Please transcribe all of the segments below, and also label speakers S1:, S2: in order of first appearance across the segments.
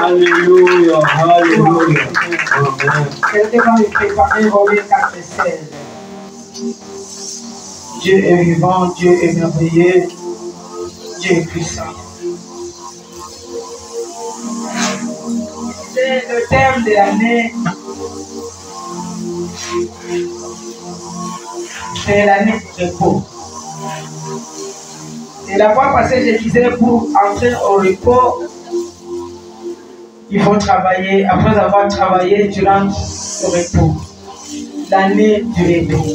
S1: Alléluia, alléluia.
S2: Quelqu'un va me préparer Romains 4:16. Dieu est vivant, Dieu est merveilleux, Dieu est puissant. C'est le thème de l'année. C'est l'année du repos. Et la fois passée, je disais pour entrer au repos, il faut travailler. Après avoir travaillé, tu rentres au repos. L'année du repos.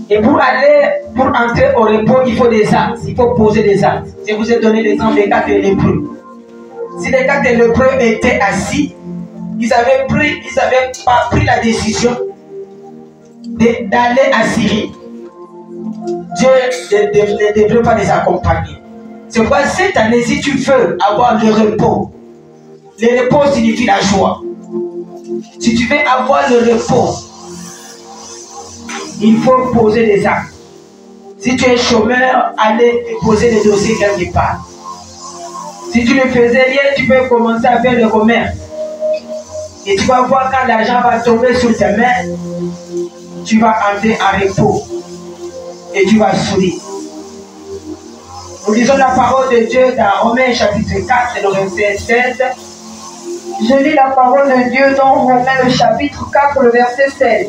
S2: Et pour entrer au repos, il faut des actes. Il faut poser des actes. Je vous ai donné l'exemple des 4 lépreux. Si les 4 lépreux étaient assis, ils n'avaient pas pris la décision d'aller à Syrie. Dieu ne devrait pas les accompagner. C'est pourquoi cette année, si tu veux avoir le repos signifie la joie. Si tu veux avoir le repos, il faut poser des actes. Si tu es chômeur, allez poser des dossiers quelque part. Si tu ne faisais rien, tu peux commencer à faire le commerce. Et tu vas voir quand l'argent va tomber sur tes mains, tu vas entrer en repos. Et tu vas sourire. Nous lisons la parole de Dieu dans Romains chapitre 4, le verset 16.
S3: Je lis la parole de Dieu dans Romains le chapitre 4, le verset 16.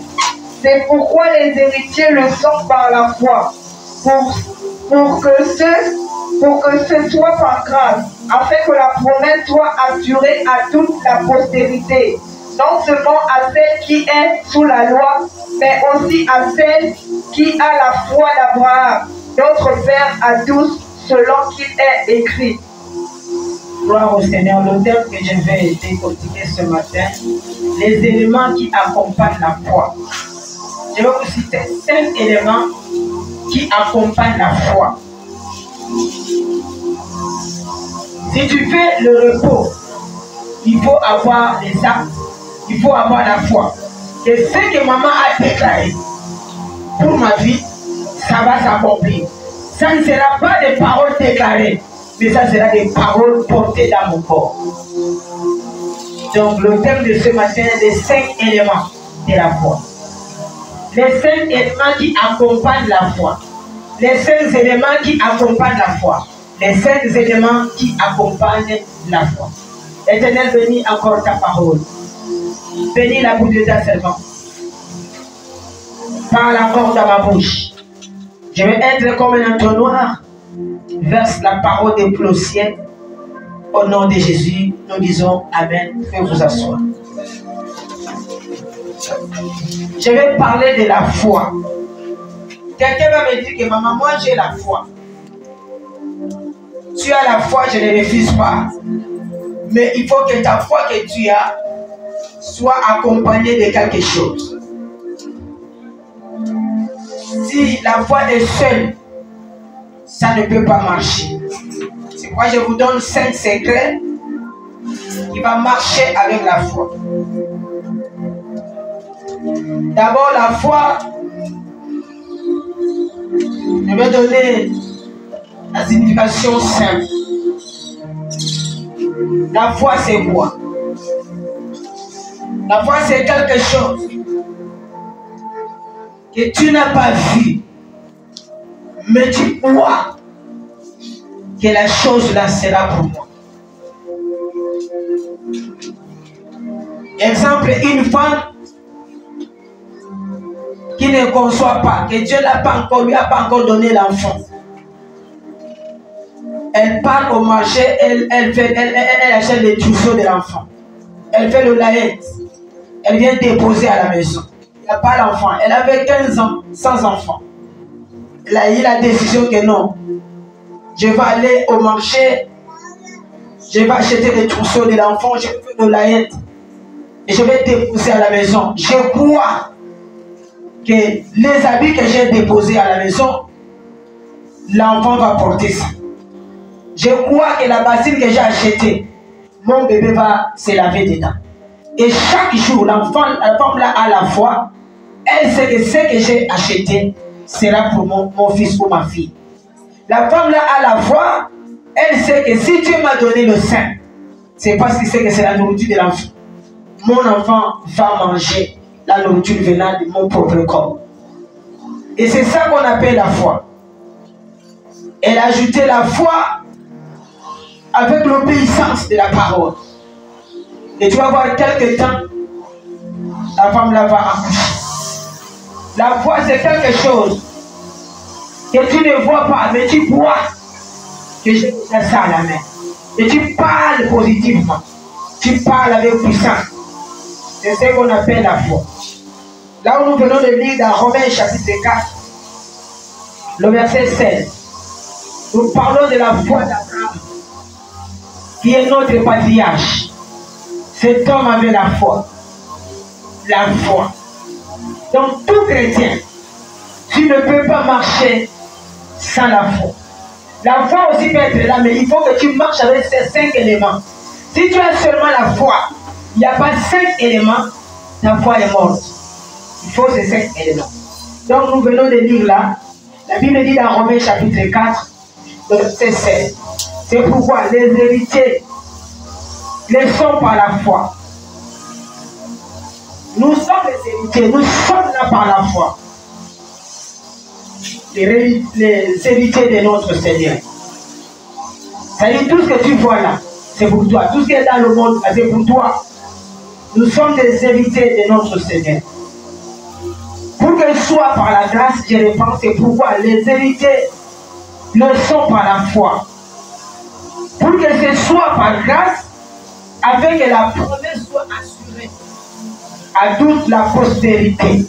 S3: C'est pourquoi les héritiers le sont par la foi, pour que ce soit par grâce, afin que la promesse soit assurée à toute la postérité, non seulement à celle qui est sous la loi, mais aussi à celle qui a la foi d'Abraham, notre Père à tous, selon qu'il est écrit.
S2: Gloire au Seigneur, le thème que je vais décortiquer ce matin, les éléments qui accompagnent la foi. Je vais vous citer 5 éléments qui accompagnent la foi. Si tu fais le repos, il faut avoir les actes, il faut avoir la foi. Et ce que maman a déclaré pour ma vie, ça va s'accomplir. Ça ne sera pas des paroles déclarées, mais ça sera des paroles portées dans mon corps. Donc le thème de ce matin est les 5 éléments de la foi. Les 5 éléments qui accompagnent la foi. Les 5 éléments qui accompagnent la foi. Les 5 éléments qui accompagnent la foi. Éternel, bénis encore ta parole. Bénis la bouche de ta servante. Parle encore dans ma bouche. Je vais être comme un entonnoir. Verse la parole des plus au ciel. Au nom de Jésus, nous disons Amen. Faites vous asseoir. Je vais parler de la foi. Quelqu'un va me dire que maman, moi j'ai la foi. Tu as la foi, je ne refuse pas. Mais il faut que ta foi que tu as soit accompagnée de quelque chose. Si la foi est seule, ça ne peut pas marcher. C'est pourquoi je vous donne 5 secrets qui vont marcher avec la foi. D'abord, la foi, je vais donner la signification simple. La foi, c'est quoi? La foi, c'est quelque chose que tu n'as pas vu, mais tu crois que la chose là sera pour moi. Exemple, une femme qui ne conçoit pas, que Dieu lui a pas encore donné l'enfant. Elle part au marché, elle achète les trousseaux de l'enfant. Elle fait le laït. Elle vient déposer à la maison. Il n'y a pas l'enfant. Elle avait 15 ans sans enfant. Elle a eu la décision que non. Je vais aller au marché. Je vais acheter des trousseaux de l'enfant, je vais faire de l'aide. Et je vais déposer à la maison. Je crois que les habits que j'ai déposés à la maison, l'enfant va porter ça. Je crois que la bassine que j'ai achetée, mon bébé va se laver dedans. Et chaque jour, la femme là à la foi, elle sait que ce que j'ai acheté sera pour mon fils ou ma fille. La femme là à la foi, elle sait que si Dieu m'a donné le sein, c'est parce qu'il sait que c'est la nourriture de l'enfant. Mon enfant va manger la nourriture venant de mon propre corps. Et c'est ça qu'on appelle la foi. Elle a ajouté la foi avec l'obéissance de la parole. Et tu vas voir quelque temps, la femme là va accoucher. La foi c'est quelque chose que tu ne vois pas, mais tu vois que j'ai déjà ça à la main. Et tu parles positivement. Tu parles avec puissance. C'est ce qu'on appelle la foi. Là où nous venons de lire dans Romains chapitre 4, le verset 16, nous parlons de la foi d'Abraham, qui est notre patriarche. Cet homme avait la foi. La foi. Donc tout chrétien, tu ne peux pas marcher sans la foi. La foi aussi peut être là, mais il faut que tu marches avec ces 5 éléments. Si tu as seulement la foi, il n'y a pas 5 éléments, ta foi est morte. Il faut ces 5 éléments. Donc nous venons de lire là, la Bible dit dans Romains chapitre 4, verset 16. C'est pourquoi les héritiers les sont par la foi. Nous sommes les héritiers, nous sommes là par la foi. Les héritiers de notre Seigneur. C'est-à-dire tout ce que tu vois là, c'est pour toi. Tout ce qui est dans le monde, c'est pour toi. Nous sommes des héritiers de notre Seigneur. Pour que ce soit par la grâce, je réponds, c'est pourquoi les héritiers le sont par la foi. Pour que ce soit par grâce, afin que la promesse soit assurée à toute la postérité.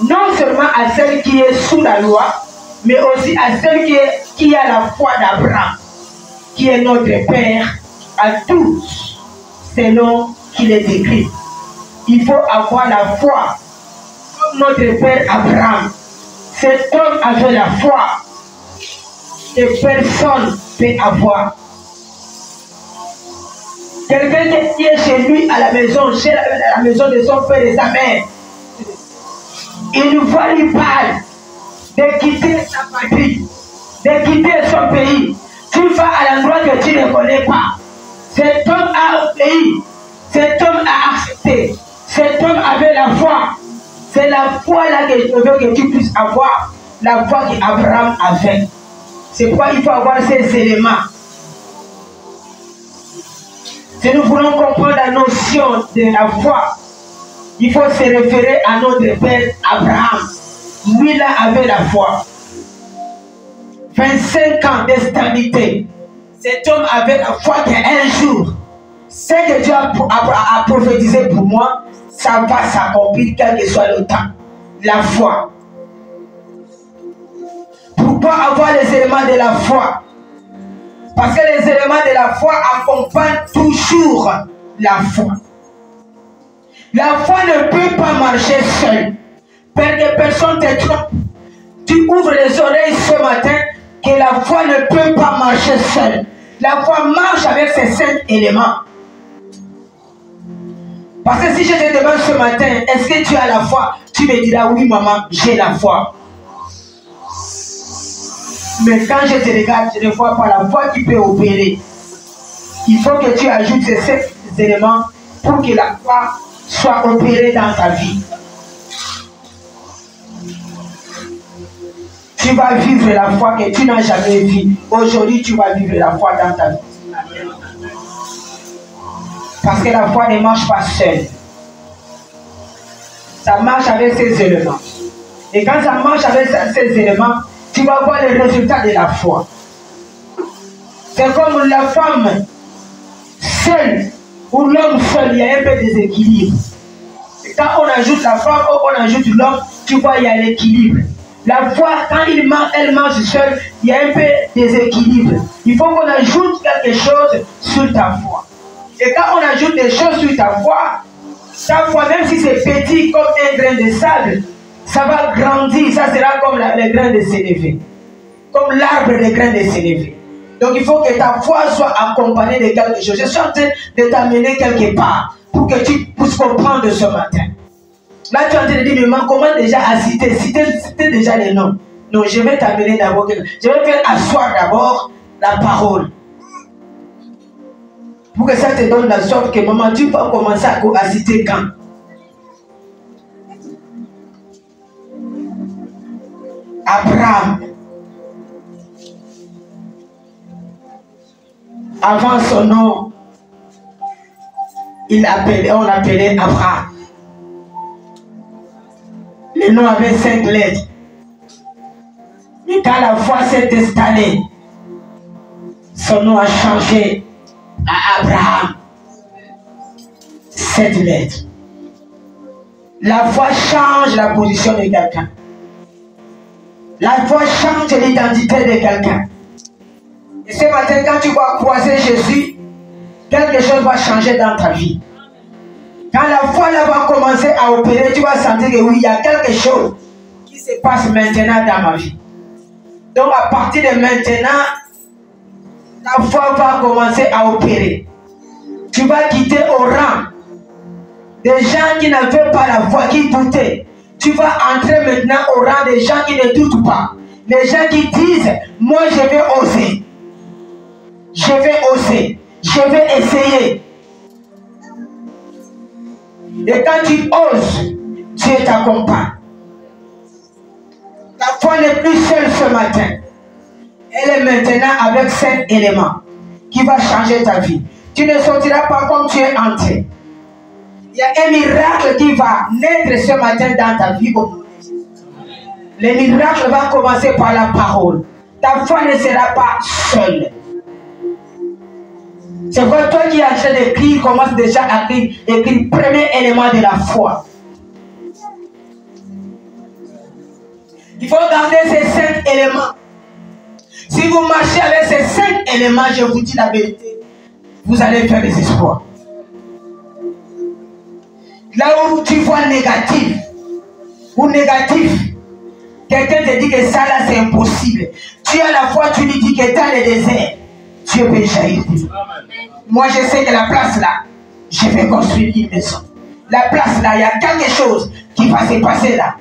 S2: Non seulement à celle qui est sous la loi, mais aussi à celle qui a la foi d'Abraham, qui est notre Père, à tous, selon qu'il est écrit. Il faut avoir la foi, comme notre Père Abraham. Cet homme avait la foi que personne ne peut avoir. Quelqu'un qui est chez lui à la maison, chez la maison de son père et sa mère, il voit lui parle de quitter sa patrie, de quitter son pays. Tu vas à l'endroit que tu ne connais pas. Cet homme a obéi, cet homme a accepté, cet homme avait la foi. C'est la foi là que je veux que tu puisses avoir, la foi qu'Abraham avait. C'est pourquoi il faut avoir ces éléments. Si nous voulons comprendre la notion de la foi, il faut se référer à notre Père Abraham. Lui là avait la foi. 25 ans d'estabilité. Cet homme avait la foi qu'un jour, ce que Dieu a prophétisé pour moi, ça va s'accomplir quel que soit le temps. La foi. Pourquoi avoir les éléments de la foi? Parce que les éléments de la foi accompagnent toujours la foi. La foi ne peut pas marcher seule. Parce que personne ne te trompe. Tu ouvres les oreilles ce matin que la foi ne peut pas marcher seule. La foi marche avec ces 5 éléments. Parce que si je te demande ce matin, est-ce que tu as la foi? Tu me diras, oui maman, j'ai la foi. Mais quand je te regarde, je ne vois pas la foi qui peut opérer. Il faut que tu ajoutes ces 5 éléments pour que la foi soit opérée dans ta vie. Tu vas vivre la foi que tu n'as jamais vue. Aujourd'hui, tu vas vivre la foi dans ta vie. Parce que la foi ne marche pas seule. Ça marche avec ces éléments. Et quand ça marche avec ces éléments, tu vas voir les résultats de la foi. C'est comme la femme seule ou l'homme seul, il y a un peu de déséquilibre. Et quand on ajoute la femme ou on ajoute l'homme, tu vois, il y a l'équilibre. La foi, quand elle marche seule, il y a un peu déséquilibre. Il faut qu'on ajoute quelque chose sur ta foi. Et quand on ajoute des choses sur ta foi, même si c'est petit comme un grain de sable, ça va grandir, ça sera comme le grain de sénévé. Comme l'arbre de grain de sénévé. Donc il faut que ta foi soit accompagnée de quelque chose. Je suis en train de t'amener quelque part pour que tu puisses comprendre ce matin. Là tu es en train de dire, mais maman, comment déjà à citer déjà les noms. Non, je vais t'amener d'abord. Je vais faire asseoir d'abord la parole. Pour que ça te donne la sorte que maman, tu peux commencer à citer quand. Abraham. Avant son nom, on l'appelait Abraham. Le nom avait 5 lettres. Mais quand la foi s'est installée, son nom a changé à Abraham. 7 lettres. La foi change la position de quelqu'un. La foi change l'identité de quelqu'un. Et ce matin, quand tu vas croiser Jésus, quelque chose va changer dans ta vie. Quand la foi là va commencer à opérer, tu vas sentir que oui, il y a quelque chose qui se passe maintenant dans ma vie. Donc à partir de maintenant, la foi va commencer à opérer. Tu vas quitter au rang des gens qui n'avaient pas la foi, qui doutaient. Tu vas entrer maintenant au rang des gens qui ne doutent pas. Les gens qui disent, moi je vais oser. Je vais oser. Je vais essayer. Et quand tu oses, Dieu t'accompagne. Ta foi n'est plus seule ce matin. Elle est maintenant avec 5 éléments qui vont changer ta vie. Tu ne sortiras pas comme tu es entré. Il y a un miracle qui va naître ce matin dans ta vie. Le miracle va commencer par la parole. Ta foi ne sera pas seule. C'est vrai, toi qui es en train d'écrire, commence déjà à écrire le premier élément de la foi. Il faut garder ces 5 éléments. Si vous marchez avec ces 5 éléments, je vous dis la vérité, vous allez faire des espoirs. Là où tu vois négatif, ou négatif, quelqu'un te dit que ça là c'est impossible. Tu as la foi, tu lui dis que dans le désert, Dieu peut jaillir. Moi je sais que la place là, je vais construire une maison. La place là, il y a quelque chose qui va se passer là.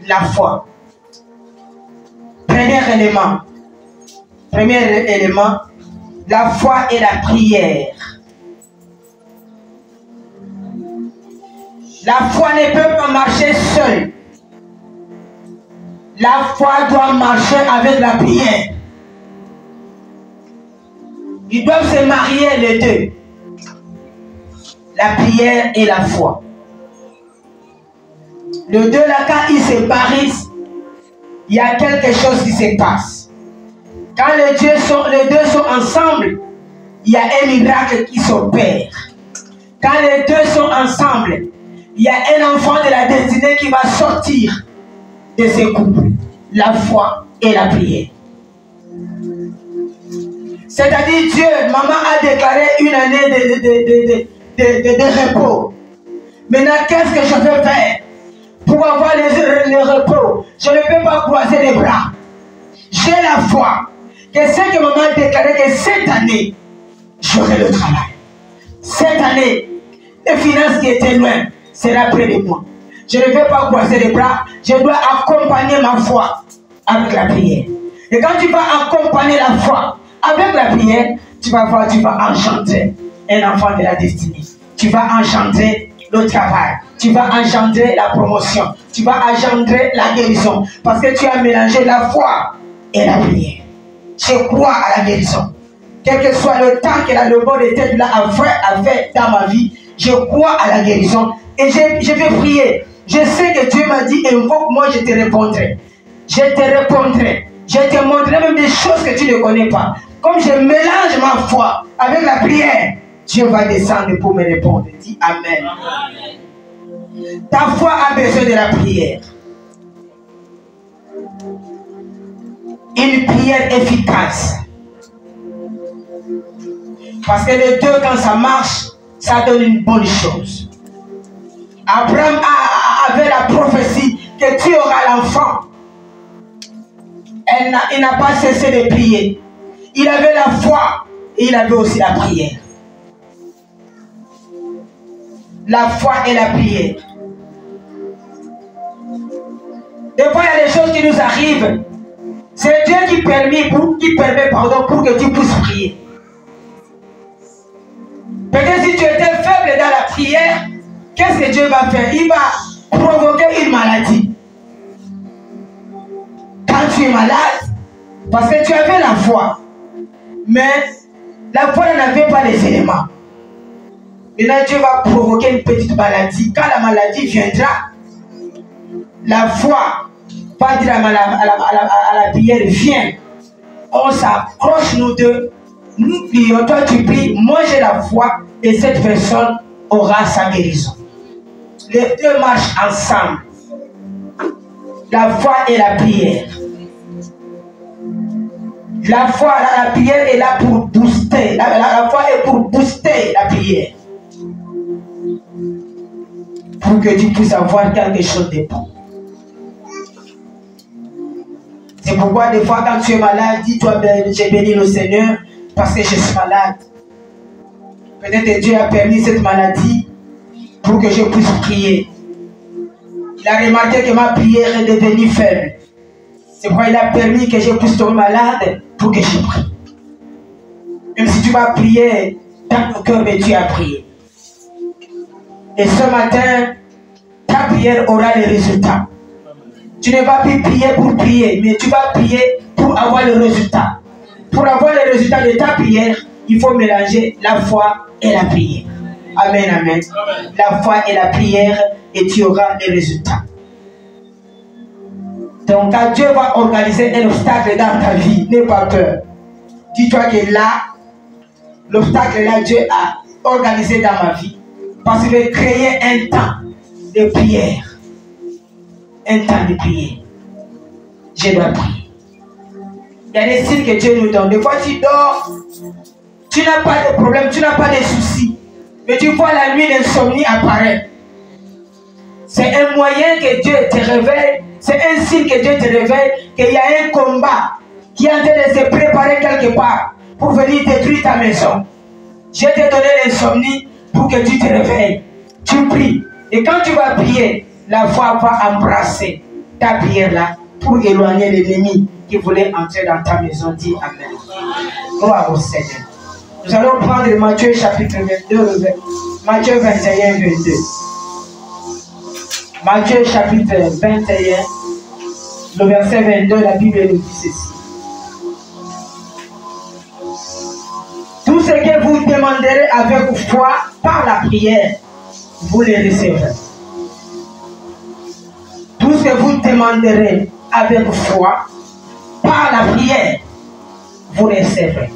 S2: La foi. Premier élément, la foi et la prière. La foi ne peut pas marcher seule. La foi doit marcher avec la prière. Ils doivent se marier les deux. La prière et la foi. Les deux là, quand ils se parissent, il y a quelque chose qui se passe. Quand les deux sont ensemble, il y a un miracle qui s'opère. Quand les deux sont ensemble, il y a un enfant de la destinée qui va sortir de ces couples. La foi et la prière. C'est-à-dire Dieu, maman a déclaré une année de repos. Maintenant, qu'est-ce que je veux faire pour avoir le repos? Je ne peux pas croiser les bras. J'ai la foi que ce que maman a déclaré que cette année, j'aurai le travail. Cette année, les finances qui étaient loin sera près de moi. Je ne vais pas croiser les bras. Je dois accompagner ma foi avec la prière. Et quand tu vas accompagner la foi avec la prière, tu vas voir, tu vas engendrer un enfant de la destinée. Tu vas engendrer le travail. Tu vas engendrer la promotion. Tu vas engendrer la guérison. Parce que tu as mélangé la foi et la prière. Je crois à la guérison. Quel que soit le temps que la lobor de tête là a fait dans ma vie, je crois à la guérison. Et je vais prier. Je sais que Dieu m'a dit, invoque-moi, je te répondrai. Je te répondrai. Je te montrerai même des choses que tu ne connais pas. Comme je mélange ma foi avec la prière, Dieu va descendre pour me répondre. Dis Amen. Amen. Ta foi a besoin de la prière. une prière efficace. Parce que les deux, quand ça marche, ça donne une bonne chose. Abraham avait la prophétie que tu auras l'enfant. Il n'a pas cessé de prier. Il avait la foi et il avait aussi la prière. La foi et la prière. Des fois, il y a des choses qui nous arrivent. C'est Dieu qui permet pour que tu puisses prier. Peut-être si tu étais faible dans la prière, qu'est-ce que Dieu va faire? Il va provoquer une maladie. Quand tu es malade, parce que tu avais la foi, mais la foi n'avait pas les éléments. Maintenant, Dieu va provoquer une petite maladie. Quand la maladie viendra, la foi va dire à la prière, viens. On s'accroche nous deux. Nous prions, toi tu pries, moi j'ai la foi et cette personne aura sa guérison. Les deux marchent ensemble. La foi et la prière. La foi, la prière est là pour booster. La foi est pour booster la prière. Pour que tu puisses avoir quelque chose de bon. C'est pourquoi des fois quand tu es malade, dis-toi, j'ai béni le Seigneur parce que je suis malade. Peut-être que Dieu a permis cette maladie pour que je puisse prier. Il a remarqué que ma prière est devenue faible. C'est pourquoi il a permis que je puisse tomber malade pour que je prie. Même si tu vas prier dans ton cœur, mais tu as prié. Et ce matin, ta prière aura les résultats. Tu ne vas plus prier pour prier, mais tu vas prier pour avoir le résultat. Pour avoir le résultat de ta prière, il faut mélanger la foi et la prière. Amen, amen. La foi et la prière, et tu auras les résultats. Donc, quand Dieu va organiser un obstacle dans ta vie, n'aie pas peur. Dis-toi que là, l'obstacle là, Dieu a organisé dans ma vie. Parce qu'il veut créer un temps de prière. Un temps de prière. Je dois prier. Il y a des signes que Dieu nous donne. Des fois, tu dors, tu n'as pas de problème, tu n'as pas de soucis. Mais tu vois la nuit, l'insomnie apparaît. C'est un moyen que Dieu te réveille. C'est un signe que Dieu te réveille qu'il y a un combat qui est en train de se préparer quelque part pour venir détruire ta maison. Je t'ai donné l'insomnie pour que tu te réveilles. Tu pries. Et quand tu vas prier, la foi va embrasser ta prière là pour éloigner l'ennemi qui voulait entrer dans ta maison. Dis Amen. Gloire au Seigneur. Nous allons prendre Matthieu chapitre 22, Matthieu 21, 22. Matthieu chapitre 21, le verset 22, la Bible nous dit ceci. Tout ce que vous demanderez avec foi par la prière, vous le recevrez. Tout ce que vous demanderez avec foi par la prière, vous le recevrez.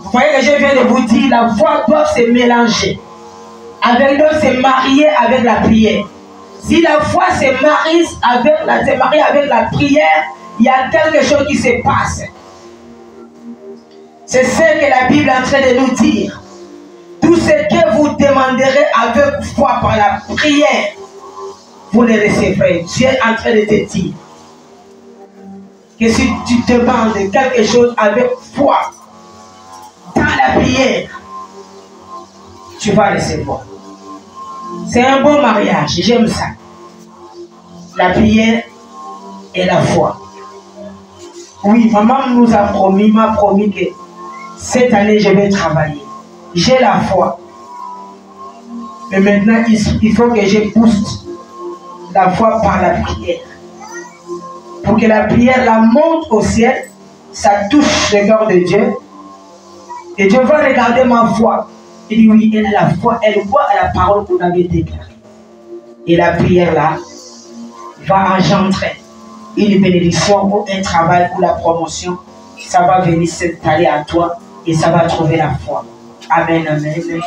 S2: Vous voyez que je viens de vous dire, la foi doit se mélanger, doit se marier avec la prière. Si la foi se marie avec la prière, il y a quelque chose qui se passe. C'est ce que la Bible est en train de nous dire. Tout ce que vous demanderez avec foi par la prière, vous le recevrez. Dieu est en train de te dire que si tu demandes quelque chose avec foi dans la prière, tu vas recevoir. C'est un bon mariage, j'aime ça. La prière et la foi. Oui, maman m'a promis que cette année je vais travailler. J'ai la foi. Mais maintenant, il faut que je booste la foi par la prière. Pour que la prière la monte au ciel, ça touche le cœur de Dieu. Et Dieu va regarder ma foi. Il dit oui, elle a la foi, elle voit à la parole qu'on avait déclarée. Et la prière là va engendrer une bénédiction ou un travail ou la promotion. Ça va venir s'installer à toi et ça va trouver la foi. Amen, amen.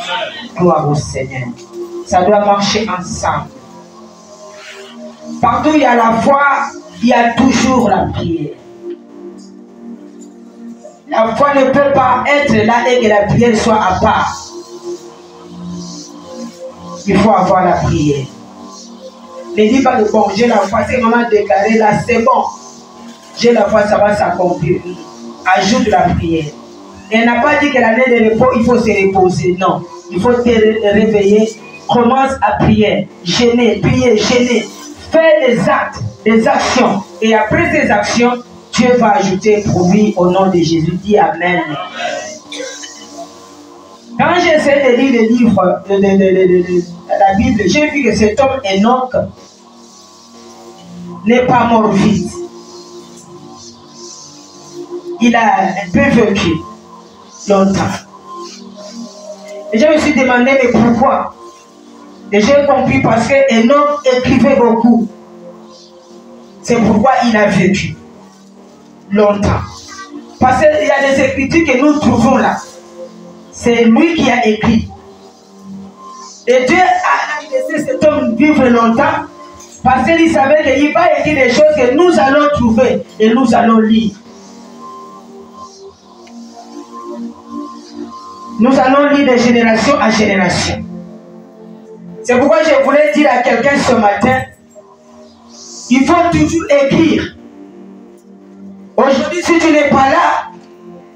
S2: Gloire au Seigneur. Ça doit marcher ensemble. Partout où il y a la foi, il y a toujours la prière. La foi ne peut pas être là et que la prière soit à part. Il faut avoir la prière. Ne dis pas que bon, j'ai la foi, c'est maman déclaré là, c'est bon. J'ai la foi, ça va s'accomplir. Ajoute la prière. Et elle n'a pas dit que l'année de repos, il faut se reposer. Non. Il faut te réveiller. Commence à prier. Gêner, prier, gêner. Fais des actes, des actions. Et après ces actions, Dieu va ajouter profit au nom de Jésus. Dis Amen. Quand j'essaie de lire les livres de la Bible, j'ai vu que cet homme Enoch n'est pas mort vite. Il a un peu vécu longtemps. Et je me suis demandé, mais pourquoi? Et j'ai compris parce que Enoch écrivait beaucoup. C'est pourquoi il a vécu longtemps. Parce qu'il y a des écritures que nous trouvons là. C'est lui qui a écrit. Et Dieu a laissé cet homme vivre longtemps parce qu'il savait qu'il va écrire des choses que nous allons trouver et nous allons lire. Nous allons lire de génération en génération. C'est pourquoi je voulais dire à quelqu'un ce matin, il faut toujours écrire. Aujourd'hui, si tu n'es pas là,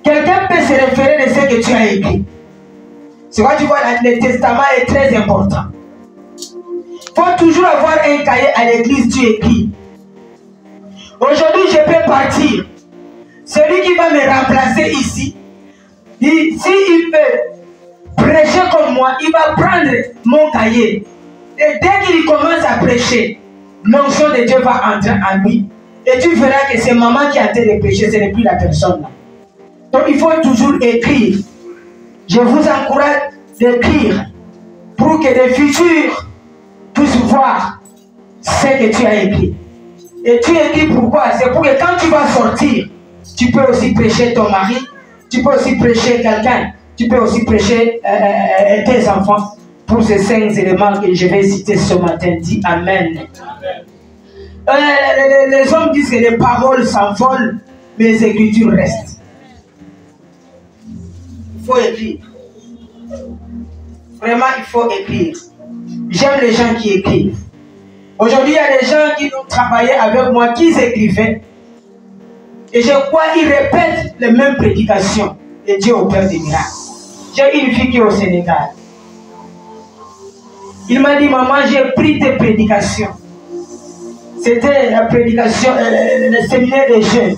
S2: quelqu'un peut se référer de ce que tu as écrit. C'est pourquoi tu vois, le testament est très important. Il faut toujours avoir un cahier à l'église, tu écris. Aujourd'hui, je peux partir. Celui qui va me remplacer ici, s'il peut prêcher comme moi, il va prendre mon cahier. Et dès qu'il commence à prêcher, l'onction de Dieu va entrer en lui. Et tu verras que c'est maman qui a été de prêcher, ce n'est plus la personne là. Donc il faut toujours écrire. Je vous encourage d'écrire pour que les futurs puissent voir ce que tu as écrit. Et tu écris pourquoi? C'est pour que quand tu vas sortir, tu peux aussi prêcher ton mari, tu peux aussi prêcher quelqu'un, tu peux aussi prêcher tes enfants. Pour ces 5 éléments que je vais citer ce matin, dis Amen. Les hommes disent que les paroles s'envolent, mais les écritures restent. Il faut écrire. Vraiment, il faut écrire. J'aime les gens qui écrivent. Aujourd'hui, il y a des gens qui ont travaillé avec moi, qui écrivaient. Et je crois qu'ils répètent les mêmes prédications. Et Dieu opère des miracles. J'ai une fille qui est au Sénégal. Il m'a dit, maman, j'ai pris tes prédications. C'était la prédication, le séminaire des jeunes.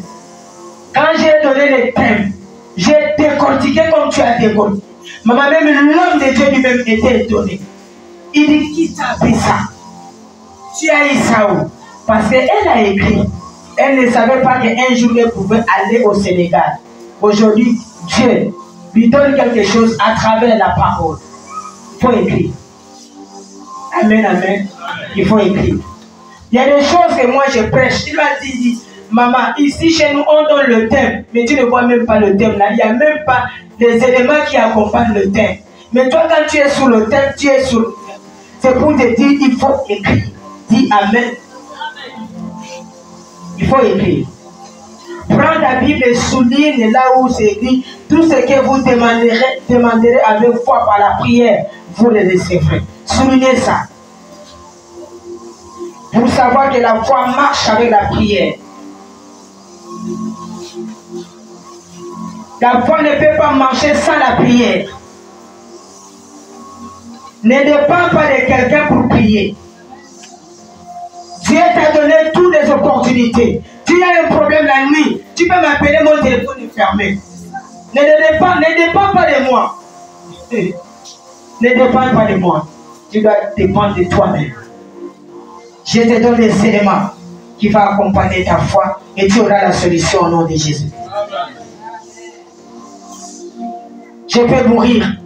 S2: Quand j'ai donné les thèmes, j'ai décortiqué comme tu as décortiqué. Maman, même l'homme de Dieu lui-même était étonné. Il dit, qui t'a appris ça? Tu as eu ça où? Parce qu'elle a écrit. Elle ne savait pas qu'un jour elle pouvait aller au Sénégal. Aujourd'hui, Dieu lui donne quelque chose à travers la parole. Il faut écrire. Amen, amen. Il faut écrire. Il y a des choses que moi je prêche. Il m'a dit, maman, ici chez nous on donne le thème, mais tu ne vois même pas le thème là. Il n'y a même pas les éléments qui accompagnent le thème. Mais toi, quand tu es sur le thème, tu es sur le thème. C'est pour te dire, il faut écrire. Dis Amen. Il faut écrire. Prends ta Bible et souligne là où c'est écrit. Tout ce que vous demanderez avec foi par la prière, vous le recevrez. Soulignez ça. Pour savoir que la foi marche avec la prière. La foi ne peut pas marcher sans la prière. Ne dépend pas de quelqu'un pour prier. Dieu t'a donné toutes les opportunités. Tu as un problème la nuit, tu peux m'appeler, mon téléphone est fermé. Ne dépend pas de moi. Ne dépend pas de moi. Tu dois dépendre de toi-même. Je te donne des éléments qui vont accompagner ta foi et tu auras la solution au nom de Jésus. Je peux mourir.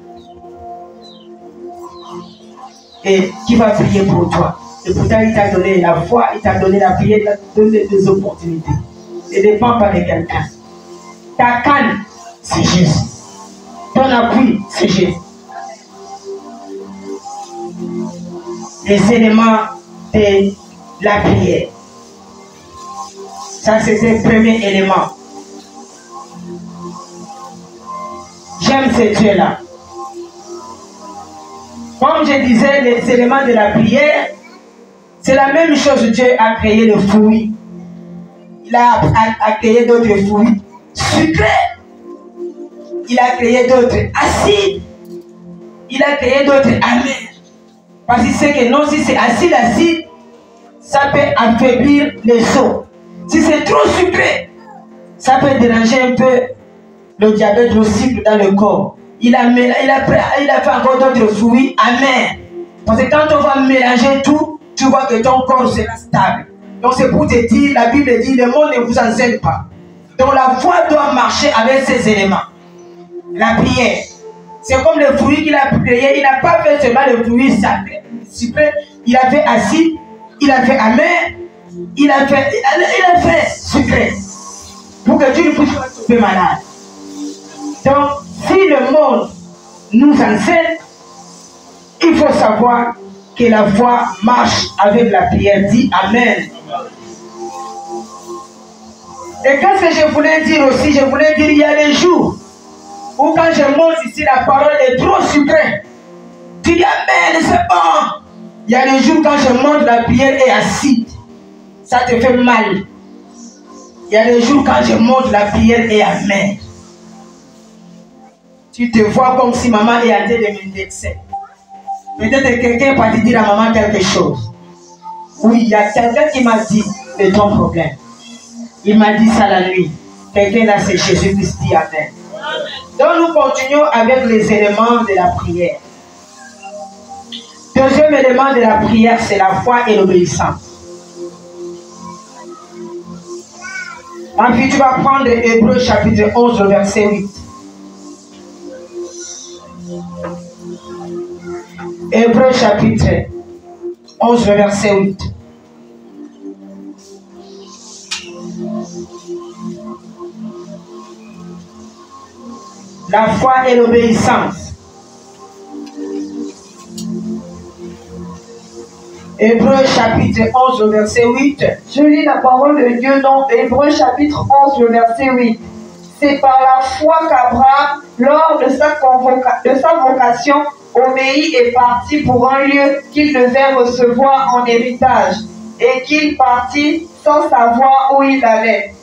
S2: Et qui va prier pour toi? Et pourtant, il t'a donné la foi, il t'a donné la prière, il t'a donné des opportunités. Ne dépend pas de quelqu'un. Ta canne, c'est Jésus. Ton appui, c'est Jésus. Les éléments de la prière. Ça, c'était le premier élément. J'aime ce Dieu-là. Comme je disais, les éléments de la prière, c'est la même chose. Dieu a créé le fruit. Il a créé d'autres fruits sucrés. Il a créé d'autres acides. Il a créé d'autres amers. Parce qu'il sait que non, si c'est acide, ça peut affaiblir les os. Si c'est trop sucré, ça peut déranger un peu le diabète, le sucre dans le corps. Il a fait encore d'autres fruits amers. Parce que quand on va mélanger tout, tu vois que ton corps sera stable. Donc c'est pour te dire, la Bible dit, le monde ne vous enseigne pas. Donc la foi doit marcher avec ces éléments. La prière. C'est comme le fruit qu'il a créé. Il n'a pas fait seulement le fruit sucré. Il a fait acide, il a fait amer, il a fait sucré. Pour que tu ne puisses pas tomber malade. Donc, si le monde nous enseigne, il faut savoir que la foi marche avec la prière. Dis Amen. Et qu'est-ce que je voulais dire aussi? Je voulais dire, il y a des jours où quand je monte ici, la parole est trop sucrée. Tu dis Amen, c'est bon. Il y a des jours quand je monte, la prière est acide. Ça te fait mal. Il y a des jours quand je monte, la prière est amère. Tu te vois comme si maman est en train de m'indexer. Peut-être que quelqu'un va te dire à maman quelque chose. Oui, il y a quelqu'un qui m'a dit de ton problème. Il m'a dit ça la nuit. Quelqu'un là, c'est Jésus-Christ, dit Amen. Donc nous continuons avec les éléments de la prière. Deuxième élément de la prière, c'est la foi et l'obéissance. Ensuite, tu vas prendre Hébreux chapitre 11, verset 8. Hébreux chapitre 11, verset 8. La foi et l'obéissance. Hébreux chapitre 11, verset 8.
S3: Je lis la parole de Dieu dans Hébreux chapitre 11, verset 8. C'est par la foi qu'Abraham, lors de sa vocation, obéit et partit pour un lieu qu'il devait recevoir en héritage, et qu'il partit sans savoir où il allait.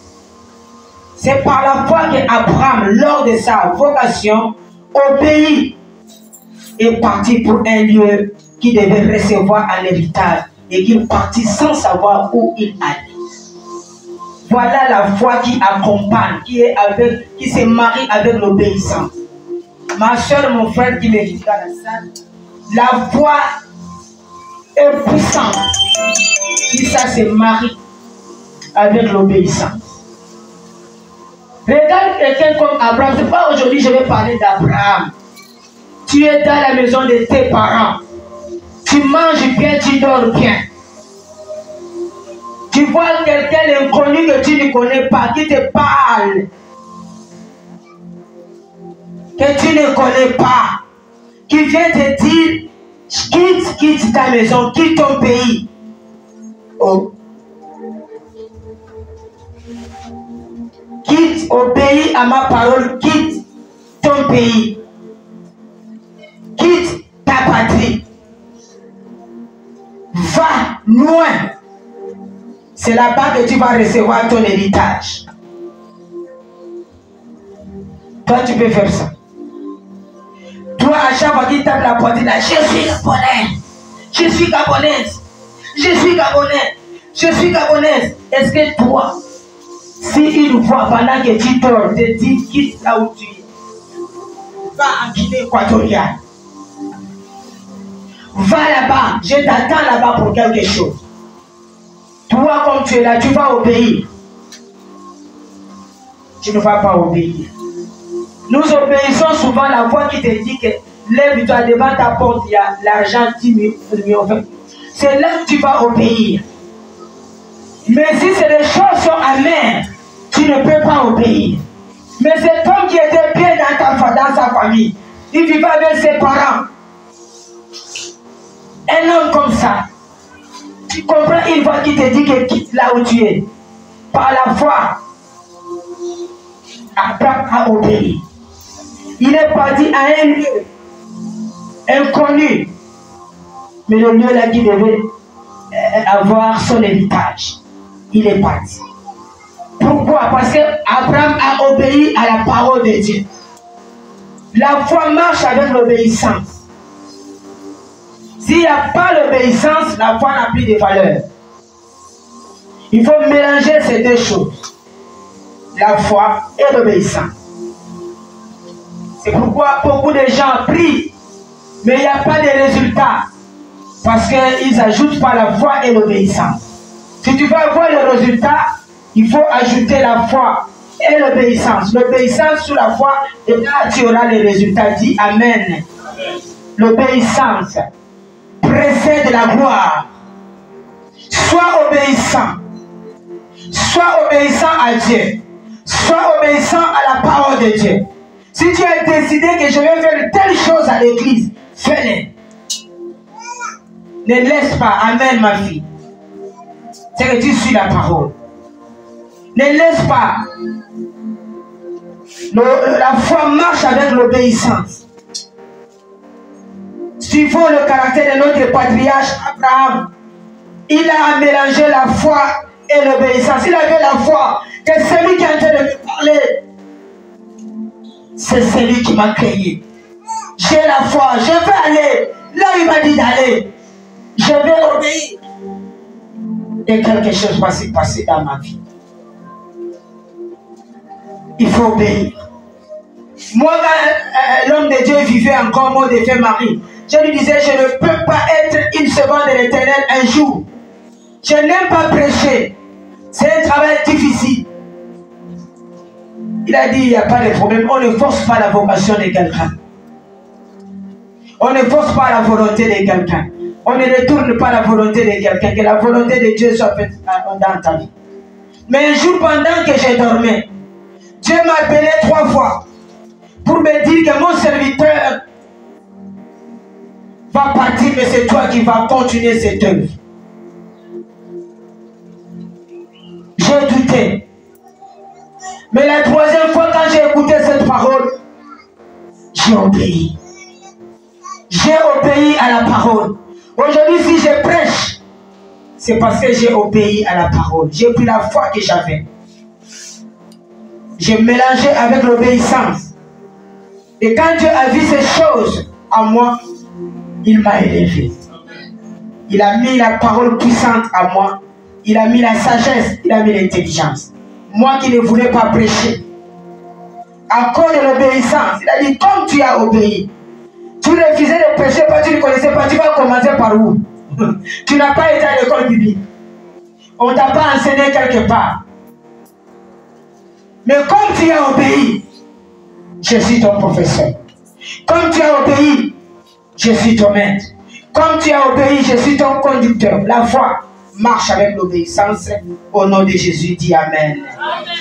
S2: C'est par la foi qu'Abraham, lors de sa vocation, obéit et partit pour un lieu qu'il devait recevoir en héritage, et qu'il partit sans savoir où il allait. Voilà la foi qui accompagne, qui se marie avec l'obéissance. Ma soeur, mon frère qui m'écoute dans la salle, la foi est puissante si ça se marie avec l'obéissance. Regarde quelqu'un comme Abraham. C'est pas aujourd'hui je vais parler d'Abraham. Tu es dans la maison de tes parents. Tu manges bien, tu dors bien. Tu vois quelqu'un inconnu que tu ne connais pas, qui te parle, que tu ne connais pas, qui vient te dire, quitte ta maison, quitte ton pays. Oh. Quitte, obéis à ma parole, quitte ton pays. Quitte ta patrie. Va loin. C'est là-bas que tu vas recevoir ton héritage. Toi, tu peux faire ça. Toi, à chaque fois qu'il tape la porte, il dit, je suis gabonaise. Je suis gabonaise. Je suis gabonaise. Je suis gabonaise. Est-ce que toi, si une fois pendant que tu dors, te dit, quitte là où tu es, va en Guinée équatoriale. Va là-bas, je t'attends là-bas pour quelque chose. Toi, comme tu es là, tu vas obéir. Tu ne vas pas obéir. Nous obéissons souvent la voix qui te dit que lève-toi devant ta porte, il y a l'argent 10 millions. C'est là que tu vas obéir. Mais si les choses sont amères, tu ne peux pas obéir. Mais cet homme qui était bien dans sa famille, il vivait avec ses parents. Un homme comme ça, tu comprends une fois qu'il te dit que quitte là où tu es. Par la foi, Abraham a obéi. Il est parti à un lieu inconnu. Mais le lieu là qui devait avoir son héritage. Il est parti. Pourquoi? Parce qu'Abraham a obéi à la parole de Dieu. La foi marche avec l'obéissance. S'il n'y a pas l'obéissance, la foi n'a plus de valeur. Il faut mélanger ces deux choses. La foi et l'obéissance. C'est pourquoi beaucoup de gens prient, mais il n'y a pas de résultat. Parce qu'ils n'ajoutent pas la foi et l'obéissance. Si tu veux avoir le résultat, il faut ajouter la foi et l'obéissance. L'obéissance sur la foi, et là tu auras les résultats. Dis Amen. L'obéissance précède la gloire. Sois obéissant. Sois obéissant à Dieu. Sois obéissant à la parole de Dieu. Si tu as décidé que je vais faire telle chose à l'église, fais-le. Ne laisse pas. Amen, ma fille. C'est que tu suis la parole. Ne laisse pas. La foi marche avec l'obéissance. Suivons le caractère de notre patriarche Abraham. Il a mélangé la foi et l'obéissance. Il avait la foi que celui qui est en train de me parler, c'est celui qui m'a créé. J'ai la foi. Je vais aller là où il m'a dit d'aller. Je vais obéir. Et quelque chose va se passer dans ma vie. Il faut obéir. Moi, l'homme de Dieu vivait encore mon défunt mari. Je lui disais, je ne peux pas être une seconde de l'Éternel un jour. Je n'aime pas prêcher. C'est un travail difficile. Il a dit, il n'y a pas de problème. On ne force pas la vocation de quelqu'un. On ne force pas la volonté de quelqu'un. On ne détourne pas la volonté de quelqu'un. Que la volonté de Dieu soit faite dans ta vie. Mais un jour, pendant que je dormais, Dieu m'a appelé 3 fois pour me dire que mon serviteur va partir, mais c'est toi qui vas continuer cette œuvre. J'ai douté. Mais la 3e fois, quand j'ai écouté cette parole, j'ai obéi. J'ai obéi à la parole. Aujourd'hui, si je prêche, c'est parce que j'ai obéi à la parole. J'ai pris la foi que j'avais. J'ai mélangé avec l'obéissance. Et quand Dieu a vu ces choses en moi, il m'a élevé. Il a mis la parole puissante à moi. Il a mis la sagesse. Il a mis l'intelligence. Moi qui ne voulais pas prêcher. À cause de l'obéissance, il a dit, comme tu as obéi, tu refusais de prêcher parce que tu ne connaissais pas, tu vas commencer par où? Tu n'as pas été à l'école biblique. On ne t'a pas enseigné quelque part. Mais comme tu as obéi, je suis ton professeur. Comme tu as obéi, je suis ton maître. Comme tu as obéi, je suis ton conducteur. La foi marche avec l'obéissance. Au nom de Jésus, dis Amen. Amen.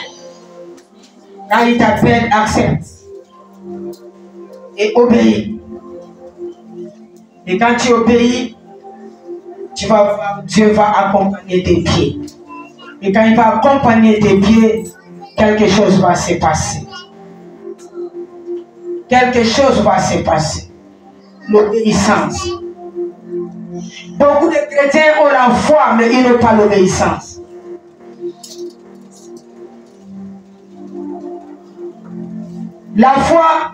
S2: Quand il t'appelle, accepte. Et obéis. Et quand tu obéis, tu vas voir, Dieu va accompagner tes pieds. Et quand il va accompagner tes pieds, quelque chose va se passer. Quelque chose va se passer. L'obéissance. Beaucoup de chrétiens ont la foi, mais ils n'ont pas l'obéissance. La foi,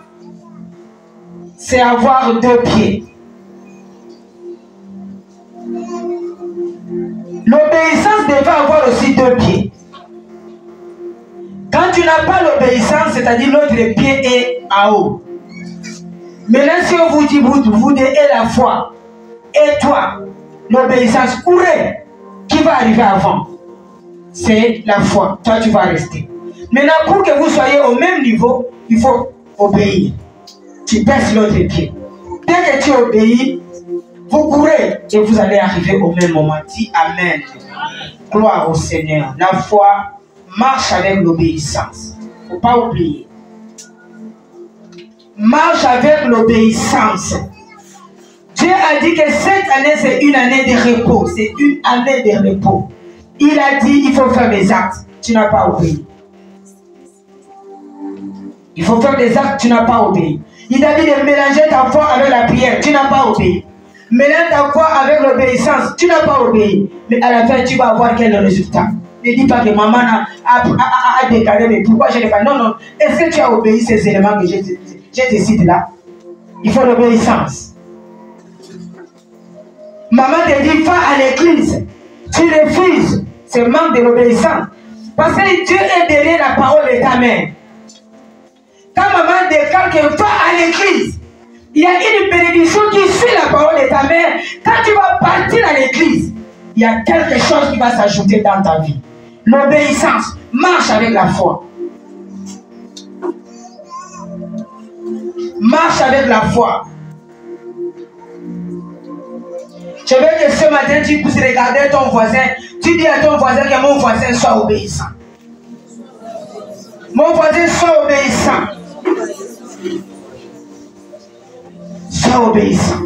S2: c'est avoir 2 pieds. L'obéissance devait avoir aussi 2 pieds. Quand tu n'as pas l'obéissance, c'est-à-dire l'autre pied est en haut. Maintenant, si on vous dit, vous et la foi, et toi, l'obéissance, courez, qui va arriver avant? C'est la foi. Toi, tu vas rester. Maintenant, pour que vous soyez au même niveau, il faut obéir. Tu baisses l'autre pied. Dès que tu obéis, vous courez et vous allez arriver au même moment. Dis Amen. Gloire au Seigneur. La foi marche avec l'obéissance. Il ne faut pas oublier. Marche avec l'obéissance. Dieu a dit que cette année, c'est une année de repos. C'est une année de repos. Il a dit, il faut faire des actes. Tu n'as pas obéi. Il faut faire des actes, tu n'as pas obéi. Il t'a dit de mélanger ta foi avec la prière, tu n'as pas obéi. Mélange ta foi avec l'obéissance, tu n'as pas obéi. Mais à la fin, tu vas avoir quel résultat? Ne dis pas que maman a déclaré, mais pourquoi je n'ai pas. Non, non. Est-ce que tu as obéi ces éléments que je te cite là? Il faut l'obéissance. Maman te dit, va à l'église. Tu refuses. C'est manque de l'obéissance. Parce que Dieu est derrière la parole de ta mère. Quand maman déclare que va à l'église, il y a une bénédiction qui suit la parole de ta mère. Quand tu vas partir à l'église, il y a quelque chose qui va s'ajouter dans ta vie. L'obéissance. Marche avec la foi. Marche avec la foi. Je veux que ce matin, tu puisses regarder ton voisin. Tu dis à ton voisin que mon voisin soit obéissant. Mon voisin soit obéissant. Sois obéissant.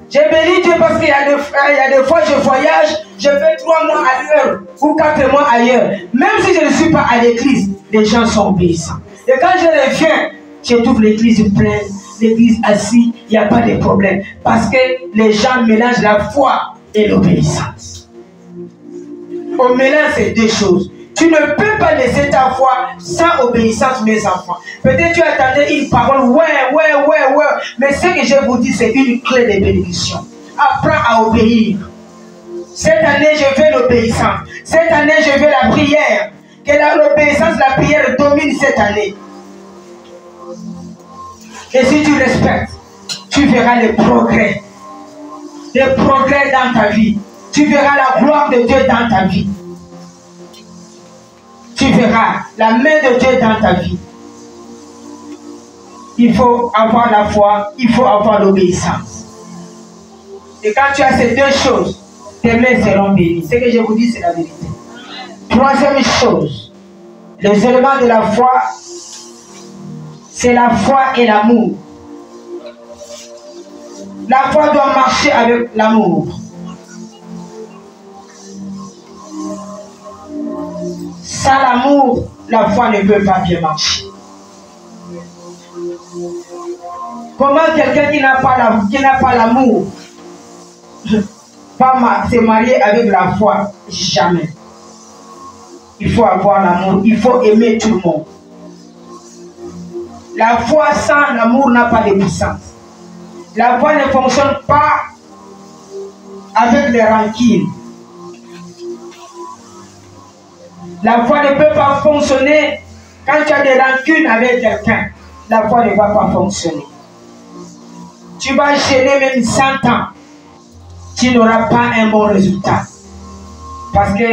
S2: J'ai béni Dieu parce qu'il y a des fois je voyage, je fais 3 mois ailleurs ou 4 mois ailleurs. Même si je ne suis pas à l'église, les gens sont obéissants. Et quand je reviens, je trouve l'église pleine, l'église assise, il n'y a pas de problème. Parce que les gens mélangent la foi et l'obéissance. On mélange ces deux choses. Tu ne peux pas laisser ta foi sans obéissance, mes enfants. Peut-être tu attendais une parole, ouais. Mais ce que je vous dis, c'est une clé de bénédiction. Apprends à obéir. Cette année, je veux l'obéissance. Cette année, je veux la prière. Que l'obéissance, la prière domine cette année. Et si tu respectes, tu verras les progrès. Les progrès dans ta vie. Tu verras la gloire de Dieu dans ta vie. Tu verras la main de Dieu dans ta vie. Il faut avoir la foi, il faut avoir l'obéissance. Et quand tu as ces deux choses, tes mains seront bénies. Ce que je vous dis, c'est la vérité. Troisième chose, les éléments de la foi, c'est la foi et l'amour. La foi doit marcher avec l'amour. Sans l'amour, la foi ne peut pas bien marcher. Comment quelqu'un qui n'a pas l'amour va se marier avec la foi? Jamais. Il faut avoir l'amour, il faut aimer tout le monde. La foi sans l'amour n'a pas de puissance. La foi ne fonctionne pas avec les rancunes. La foi ne peut pas fonctionner quand tu as des rancunes avec quelqu'un. La foi ne va pas fonctionner. Tu vas gêner même 100 ans. Tu n'auras pas un bon résultat. Parce que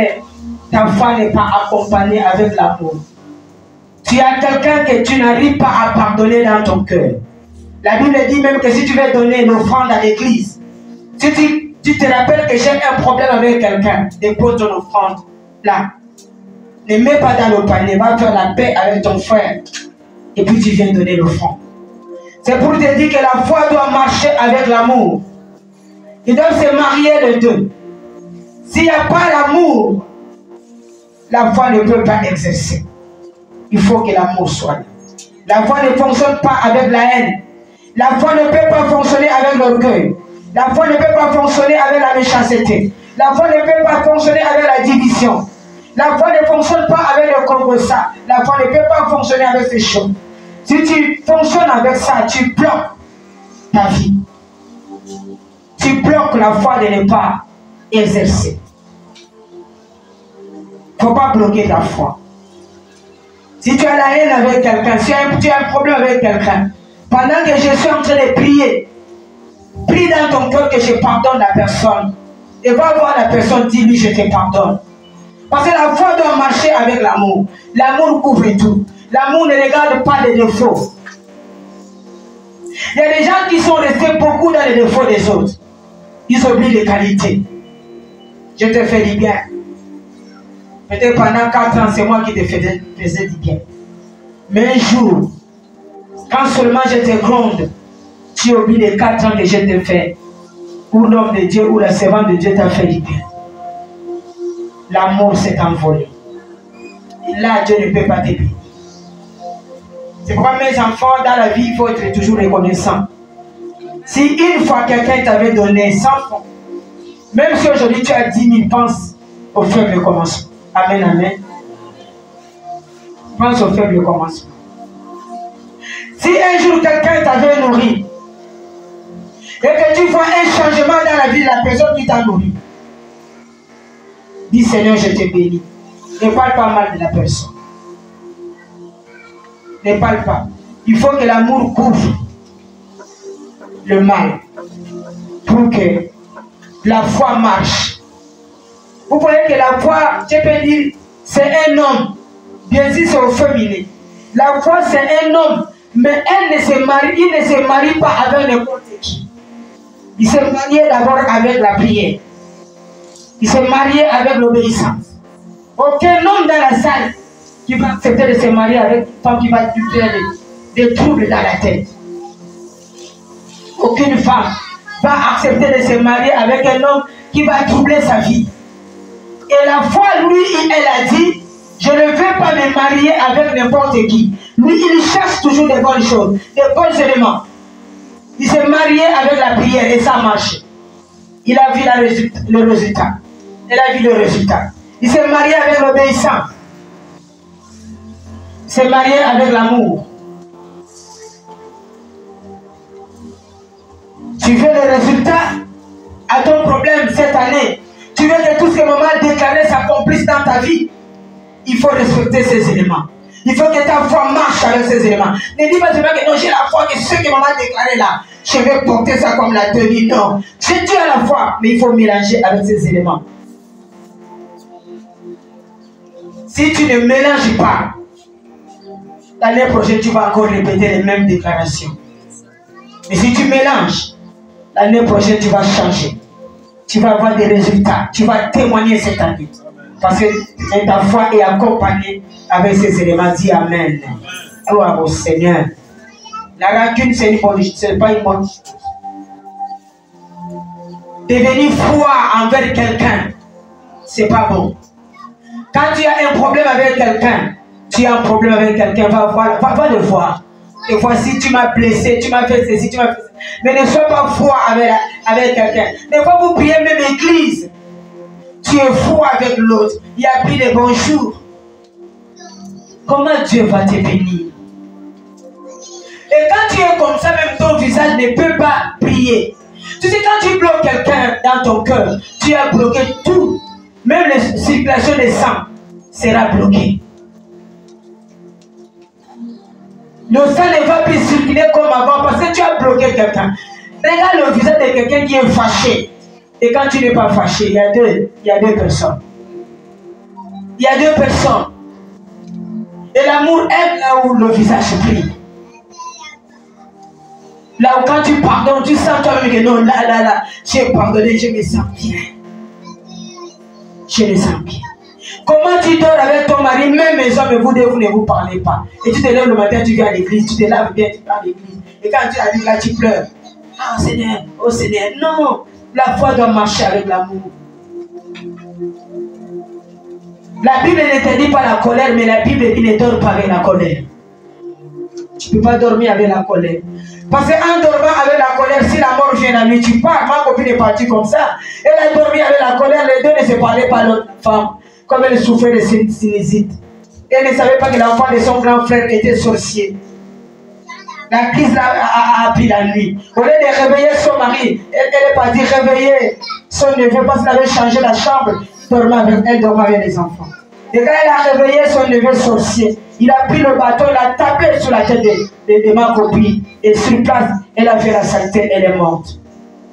S2: ta foi n'est pas accompagnée avec l'amour. Tu as quelqu'un que tu n'arrives pas à pardonner dans ton cœur. La Bible dit même que si tu veux donner une offrande à l'église, si tu te rappelles que j'ai un problème avec quelqu'un, dépose ton offrande là. Ne mets pas dans le panier, va faire la paix avec ton frère. Et puis tu viens donner l'offrande. C'est pour te dire que la foi doit marcher avec l'amour. Ils doivent se marier les deux. S'il n'y a pas l'amour, la foi ne peut pas exercer. Il faut que l'amour soit là. La foi ne fonctionne pas avec la haine. La foi ne peut pas fonctionner avec l'orgueil. La foi ne peut pas fonctionner avec la méchanceté. La foi ne peut pas fonctionner avec la division. La foi ne fonctionne pas avec le congossa. La foi ne peut pas fonctionner avec ces choses. Si tu fonctionnes avec ça, tu bloques ta vie. Tu bloques la foi de ne pas exercer. Il ne faut pas bloquer ta foi. Si tu as la haine avec quelqu'un, si tu as un problème avec quelqu'un, pendant que je suis en train de prier, prie dans ton cœur que je pardonne la personne. Et va voir la personne, dis-lui je te pardonne. Parce que la foi doit marcher avec l'amour. L'amour couvre tout. L'amour ne regarde pas les défauts. Il y a des gens qui sont restés beaucoup dans les défauts des autres. Ils oublient les qualités. Je te fais du bien. Peut-être pendant 4 ans, c'est moi qui te faisais du bien. Mais un jour, quand seulement je te gronde, tu oublies les 4 ans que je te fais. Ou l'homme de Dieu, ou la servante de Dieu t'a fait du bien. L'amour s'est envolé. Là, Dieu ne peut pas te bénir. C'est pourquoi mes enfants, dans la vie, il faut être toujours reconnaissant. Si une fois quelqu'un t'avait donné 100 francs, même si aujourd'hui tu as 10 000, pense au faible commencement. Amen, amen. Pense au faible commencement. Si un jour quelqu'un t'avait nourri, et que tu vois un changement dans la vie de la personne qui t'a nourri, dis Seigneur, je te bénis. Ne parle pas mal de la personne. Ne parle pas. Il faut que l'amour couvre le mal pour que la foi marche. Vous voyez que la foi, je peux dire, c'est un homme. Bien sûr, c'est au féminin. La foi, c'est un homme, mais il ne se marie pas avec n'importe qui. Il s'est marié d'abord avec la prière. Il s'est marié avec l'obéissance. Aucun homme dans la salle qui va accepter de se marier avec une femme qui va lui faire des troubles dans la tête. Aucune femme va accepter de se marier avec un homme qui va troubler sa vie. Et la foi, lui, elle a dit, je ne veux pas me marier avec n'importe qui. Lui, il cherche toujours des bonnes choses, des bons éléments. Il s'est marié avec la prière et ça marche. Il a vu le résultat. Elle a vu le résultat. Il s'est marié avec l'obéissance. Il s'est marié avec l'amour. Tu veux le résultat à ton problème cette année. Tu veux que tout ce que maman a déclaré s'accomplisse dans ta vie. Il faut respecter ces éléments. Il faut que ta foi marche avec ces éléments. Ne dis pas seulement que non, j'ai la foi que ce que maman a déclaré là, je vais porter ça comme la tenue. Non. Tu as la foi, mais il faut mélanger avec ces éléments. Si tu ne mélanges pas, l'année prochaine, tu vas encore répéter les mêmes déclarations. Mais si tu mélanges, l'année prochaine, tu vas changer. Tu vas avoir des résultats. Tu vas témoigner cette année. Parce que ta foi est accompagnée avec ces éléments. Dis Amen. Gloire au Seigneur. La rancune, c'est pas une bonne chose. Devenir froid envers quelqu'un, c'est pas bon. Quand tu as un problème avec quelqu'un, va le voir. Et voici, tu m'as blessé, tu m'as fait ceci, tu m'as fait ça. Mais ne sois pas froid avec quelqu'un. Des fois, vous priez même l'église. Tu es froid avec l'autre. Il n'y a plus de bonjour. Comment Dieu va te bénir? Et quand tu es comme ça, même ton visage ne peut pas prier. Tu sais, quand tu bloques quelqu'un dans ton cœur, tu as bloqué tout. Même la circulation des sang sera bloquée. Le sang ne va plus circuler comme avant parce que tu as bloqué quelqu'un. Regarde le visage de quelqu'un qui est fâché. Et quand tu n'es pas fâché, il y a deux personnes. Il y a deux personnes. Et l'amour aime là où le visage brille. Là où quand tu pardonnes, tu sens toi-même que non, là, j'ai pardonné, je me sens bien. Je me sens bien. Comment tu dors avec ton mari, même les hommes, vous ne vous parlez pas. Et tu te lèves le matin, tu viens à l'église, tu te laves bien, tu vas à l'église. Et quand tu arrives là, tu pleures. Ah Seigneur, oh Seigneur, non. La foi doit marcher avec l'amour. La Bible n'interdit pas la colère, mais la Bible dit ne dort pas avec la colère. Tu ne peux pas dormir avec la colère. Parce qu'en dormant avec la colère, si la mort vient à lui, tu pars. Ma copine est partie comme ça. Elle a dormi avec la colère, les deux ne se parlaient pas, l'autre femme. Comme elle souffrait de sinusite. Elle ne savait pas que l'enfant de son grand frère était sorcier. La crise a pris la nuit. Au lieu de réveiller son mari, elle est partie réveiller son neveu parce qu'elle avait changé la chambre. Elle dormait avec les enfants. Et quand elle a réveillé son neveu sorcier, il a pris le bâton, il a tapé sur la tête de ma copine. Et sur place, elle a fait la saleté, elle est morte.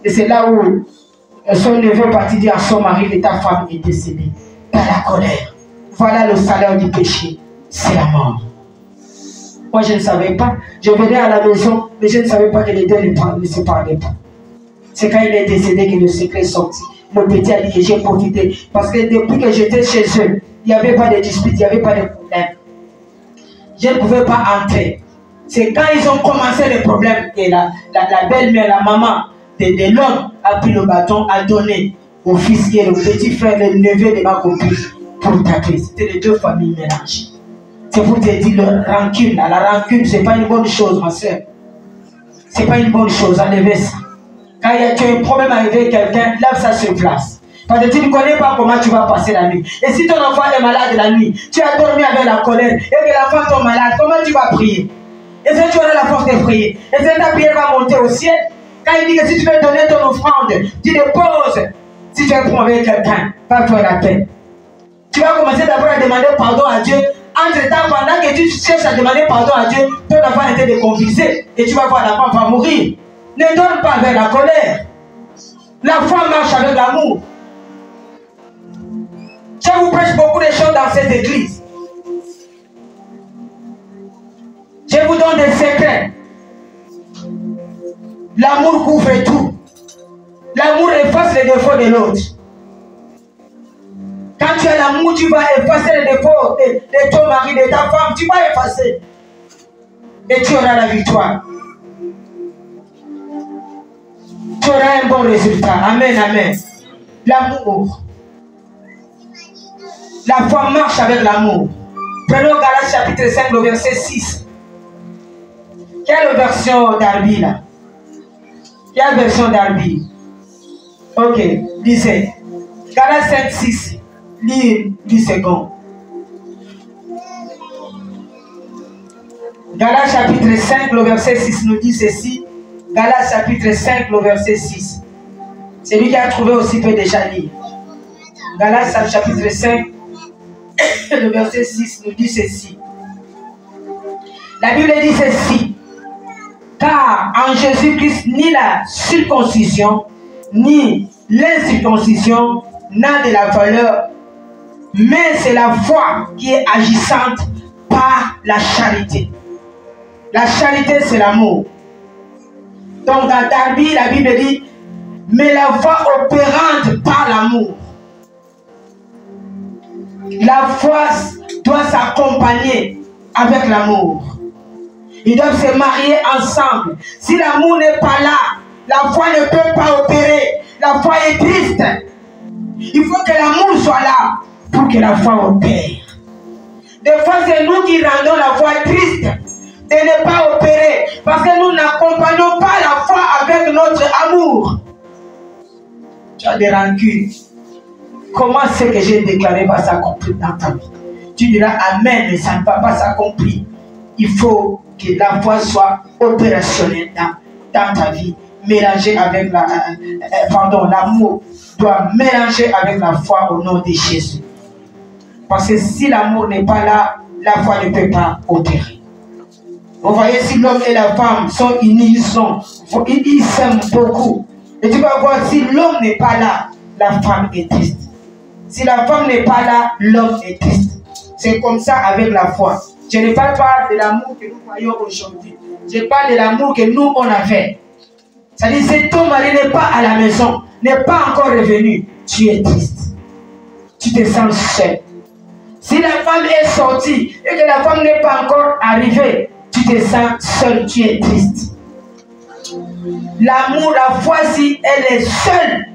S2: Et c'est là où son neveu est parti dire à son mari que ta femme est décédée. Dans la colère. Voilà le salaire du péché. C'est la mort. Moi, je ne savais pas. Je venais à la maison, mais je ne savais pas que les deux ne se parlaient pas. C'est quand il est décédé que le secret est sorti. Mon petit a dit que j'ai profité. Parce que depuis que j'étais chez eux, il n'y avait pas de dispute, il n'y avait pas de problème. Je ne pouvais pas entrer. C'est quand ils ont commencé les problèmes que la belle-mère, la maman de l'homme a pris le bâton, a donné au fils qui est le petit frère, le neveu de ma copine pour taper. C'était les deux familles mélangées. C'est pour te dire la rancune. La rancune, ce n'est pas une bonne chose, ma soeur. Ce n'est pas une bonne chose, enlevez ça. Quand tu as un problème avec quelqu'un, lève ça sur place. Parce que tu ne connais pas comment tu vas passer la nuit. Et si ton enfant est malade la nuit, tu as dormi avec la colère, et que l'enfant tombe malade, comment tu vas prier? Est-ce que tu auras la force de prier? Est-ce que ta prière va monter au ciel? Quand il dit que si tu veux donner ton offrande, tu déposes. Si tu as un problème avec quelqu'un, pas faire la peine. Tu vas commencer d'abord à demander pardon à Dieu. Entre-temps, pendant que tu cherches à demander pardon à Dieu, ton enfant était déconvisé. Et tu vas voir l'enfant va mourir. Ne donne pas avec la colère. La foi marche avec l'amour. Je vous prêche beaucoup de choses dans cette église. Je vous donne des secrets. L'amour couvre tout. L'amour efface les défauts de l'autre. Quand tu as l'amour, tu vas effacer les défauts de ton mari, de ta femme. Tu vas effacer. Et tu auras la victoire. Tu auras un bon résultat. Amen, amen. L'amour. La foi marche avec l'amour. Prenons Galates chapitre 5, le verset 6. Quelle version d'Arby là? Quelle version d'Arby? Ok, lisez. Galates 5, 6. Lis 10 secondes. Galates chapitre 5, le verset 6 nous dit ceci. Galates chapitre 5, le verset 6. C'est lui qui a trouvé aussi peut déjà lire. Galates chapitre 5, le verset 6 nous dit ceci. La Bible dit ceci. Car en Jésus-Christ, ni la circoncision, ni l'incirconcision n'a de la valeur, mais c'est la foi qui est agissante par la charité. La charité, c'est l'amour. Donc dans Darby, la Bible dit, mais la foi opérante par l'amour. La foi doit s'accompagner avec l'amour. Ils doivent se marier ensemble. Si l'amour n'est pas là, la foi ne peut pas opérer. La foi est triste. Il faut que l'amour soit là pour que la foi opère. Des fois, c'est nous qui rendons la foi triste de ne pas opérer parce que nous n'accompagnons pas la foi avec notre amour. Tu as des rancunes. Comment ce que j'ai déclaré va s'accomplir dans ta vie? Tu diras Amen, mais ça ne va pas s'accomplir. Il faut que la foi soit opérationnelle dans ta vie. Mélangée avec l'amour doit mélanger avec la foi au nom de Jésus. Parce que si l'amour n'est pas là, la foi ne peut pas opérer. Vous voyez, si l'homme et la femme sont unis, ils s'aiment beaucoup. Et tu vas voir, si l'homme n'est pas là, la femme est triste. Si la femme n'est pas là, l'homme est triste. C'est comme ça avec la foi. Je ne parle pas de l'amour que nous voyons aujourd'hui. Je parle de l'amour que nous, on avait. C'est-à-dire, si ton mari n'est pas à la maison, n'est pas encore revenu, tu es triste. Tu te sens seul. Si la femme est sortie et que la femme n'est pas encore arrivée, tu te sens seul, tu es triste. L'amour, la foi, si elle est seule,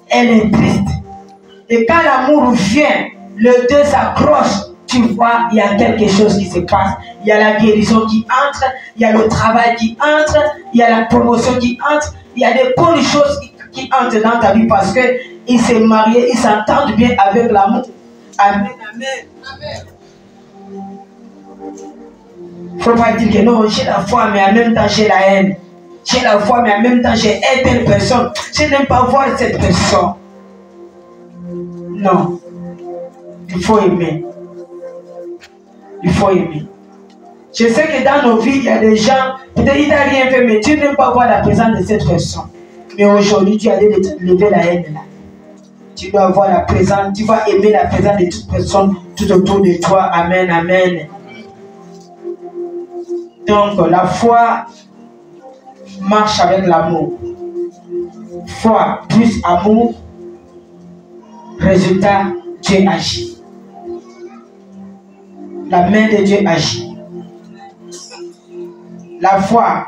S2: elle est triste. Et quand l'amour vient, les deux s'accrochent. Tu vois, il y a quelque chose qui se passe. Il y a la guérison qui entre, il y a le travail qui entre, il y a la promotion qui entre, il y a des bonnes choses qui entrent dans ta vie parce qu'ils s'est mariés, ils s'entendent bien avec l'amour. Amen, amen. Il ne faut pas dire que non, j'ai la foi, mais en même temps j'ai la haine. J'ai la foi, mais en même temps j'ai une telle personne. Je n'aime pas voir cette personne. Non. Il faut aimer. Il faut aimer. Je sais que dans nos vies, il y a des gens, peut-être il n'a rien fait, mais tu n'aimes pas voir la présence de cette personne. Mais aujourd'hui, tu as lever la haine là. Tu dois avoir la présence, tu vas aimer la présence de toute personne tout autour de toi. Amen, amen. Donc, la foi marche avec l'amour. Foi plus amour, résultat, Dieu agit. La main de Dieu agit. La foi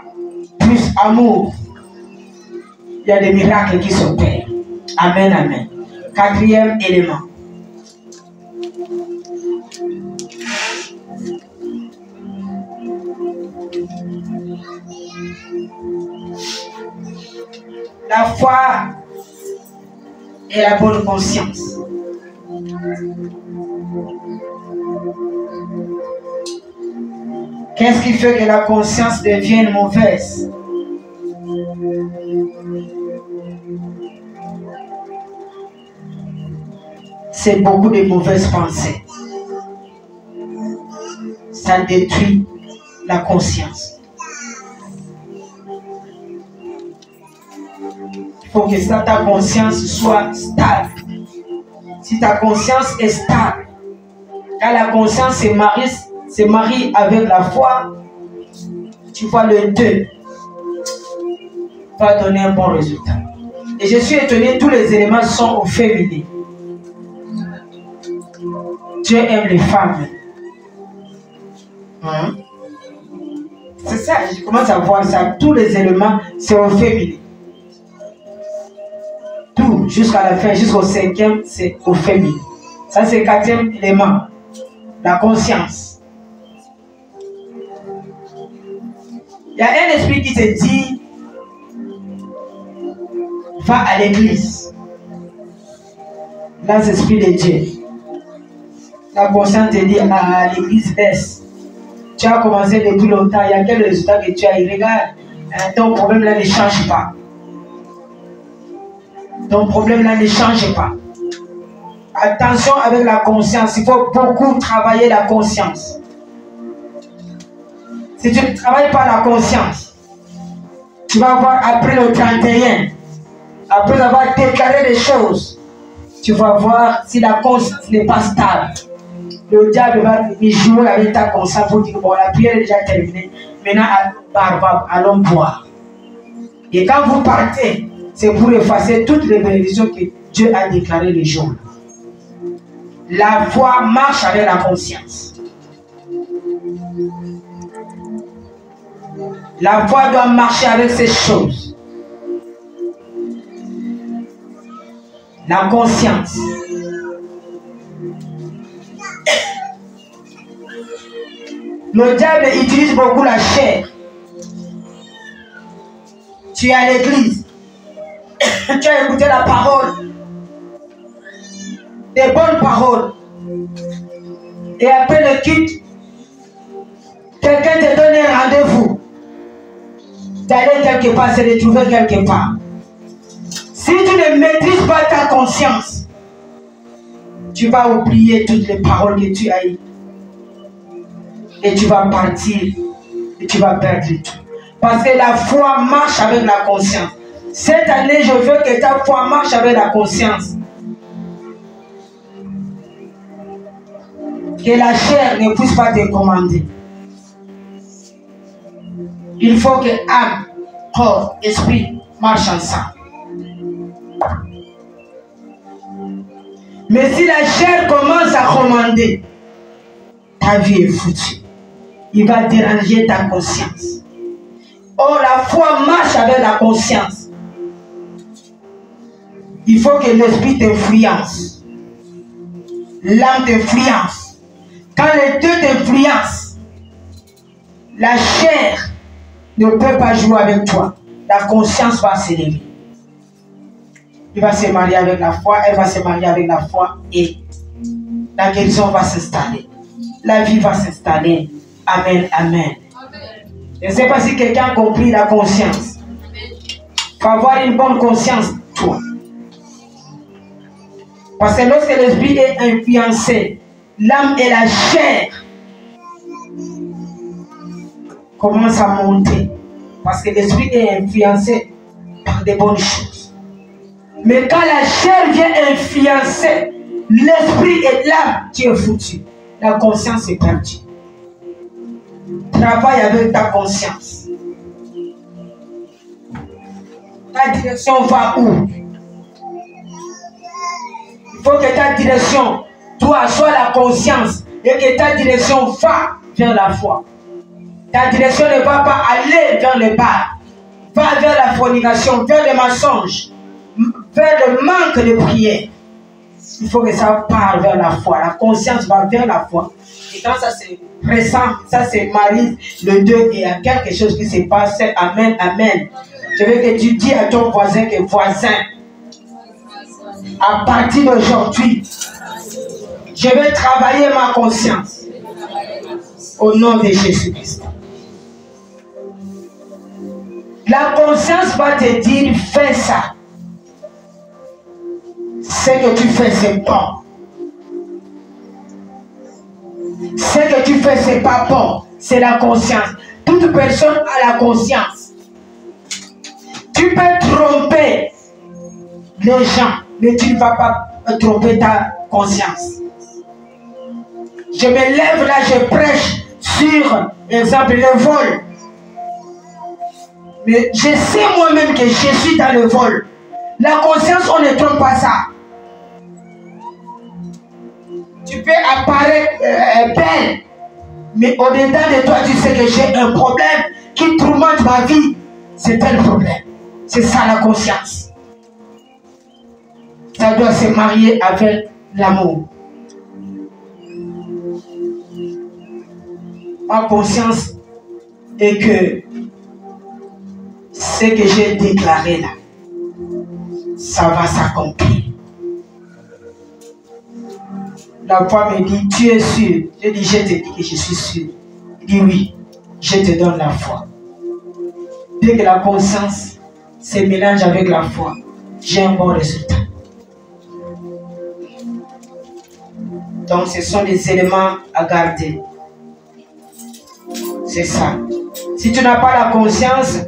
S2: plus amour, il y a des miracles qui s'opèrent. Amen, amen. Quatrième élément. La foi et la bonne conscience. Qu'est-ce qui fait que la conscience devienne mauvaise? C'est beaucoup de mauvaises pensées. Ça détruit la conscience. Il faut que ta conscience soit stable. Si ta conscience est stable, quand la conscience se marie avec la foi, tu vois le deux va donner un bon résultat. Et je suis étonné, tous les éléments sont au féminin. Dieu aime les femmes. C'est ça, je commence à voir ça. Tous les éléments, c'est au féminin. Tout, jusqu'à la fin, jusqu'au 5e, c'est au féminin. Ça, c'est le 4e élément. La conscience. Il y a un esprit qui te dit, va à l'église. Là, c'est l'esprit de Dieu. La conscience te dit, à l'église baisse. Tu as commencé depuis longtemps, il y a quel résultat que tu as eu? Regarde, ton problème là ne change pas. Ton problème là ne change pas. Attention avec la conscience, il faut beaucoup travailler la conscience. Si tu ne travailles pas la conscience, tu vas voir après le 31, après avoir déclaré les choses, tu vas voir si la conscience n'est pas stable. Le diable va jouer avec ta conscience pour dire, bon, la prière est déjà terminée, maintenant allons boire. Et quand vous partez, c'est pour effacer toutes les bénédictions que Dieu a déclarées les jours. La foi marche avec la conscience. La foi doit marcher avec ces choses. La conscience. Le diable utilise beaucoup la chair. Tu es à l'église. Tu as écouté la parole. Des bonnes paroles. Et après le culte, quelqu'un te donne un rendez-vous. D'aller quelque part, se retrouver quelque part. Si tu ne maîtrises pas ta conscience, tu vas oublier toutes les paroles que tu as eues. Et tu vas partir et tu vas perdre tout. Parce que la foi marche avec la conscience. Cette année, je veux que ta foi marche avec la conscience. Que la chair ne puisse pas te commander. Il faut que âme, corps, esprit marchent ensemble. Mais si la chair commence à commander, ta vie est foutue. Il va déranger ta conscience. Or, la foi marche avec la conscience. Il faut que l'esprit t'influence. L'âme t'influence. Quand les deux t'influencent, la chair ne peut pas jouer avec toi. La conscience va s'élever. Il va se marier avec la foi, elle va se marier avec la foi et la guérison va s'installer. La vie va s'installer. Amen, amen. Je ne sais pas si quelqu'un a compris la conscience. Il faut avoir une bonne conscience, toi. Parce que lorsque l'esprit est influencé, l'âme et la chair commencent à monter. Parce que l'esprit est influencé par des bonnes choses. Mais quand la chair vient influencer l'esprit et l'âme, tu es foutu. La conscience est perdue. Travaille avec ta conscience. Ta direction va où? Il faut que ta direction, toi, soit la conscience et que ta direction va vers la foi. Ta direction ne va pas aller vers le bas. Va vers la fornication, vers le mensonge, vers le manque de prière. il faut que ça parte vers la foi. La conscience va vers la foi. Et quand ça se ressent, ça se marie le deux et il y a quelque chose qui se passe. Amen, amen. Je veux que tu dis à ton voisin que voisin, à partir d'aujourd'hui, je vais travailler ma conscience au nom de Jésus-Christ. La conscience va te dire, fais ça. Ce que tu fais, c'est bon. Ce que tu fais, c'est pas bon. C'est la conscience. Toute personne a la conscience. Tu peux tromper les gens, mais tu ne vas pas tromper ta conscience. Je me lève là, je prêche sur, exemple, le vol. Mais je sais moi-même que je suis dans le vol. La conscience, on ne trompe pas ça. Tu peux apparaître belle, mais au-dedans de toi, tu sais que j'ai un problème qui tourmente ma vie. C'est tel problème. C'est ça la conscience. Ça doit se marier avec l'amour. Ma conscience est que ce que j'ai déclaré là, ça va s'accomplir. La foi me dit, tu es sûr? Je dis, je te dis que je suis sûr. Il dit, oui, je te donne la foi. Dès que la conscience se mélange avec la foi, j'ai un bon résultat. Donc, ce sont des éléments à garder. C'est ça. Si tu n'as pas la conscience,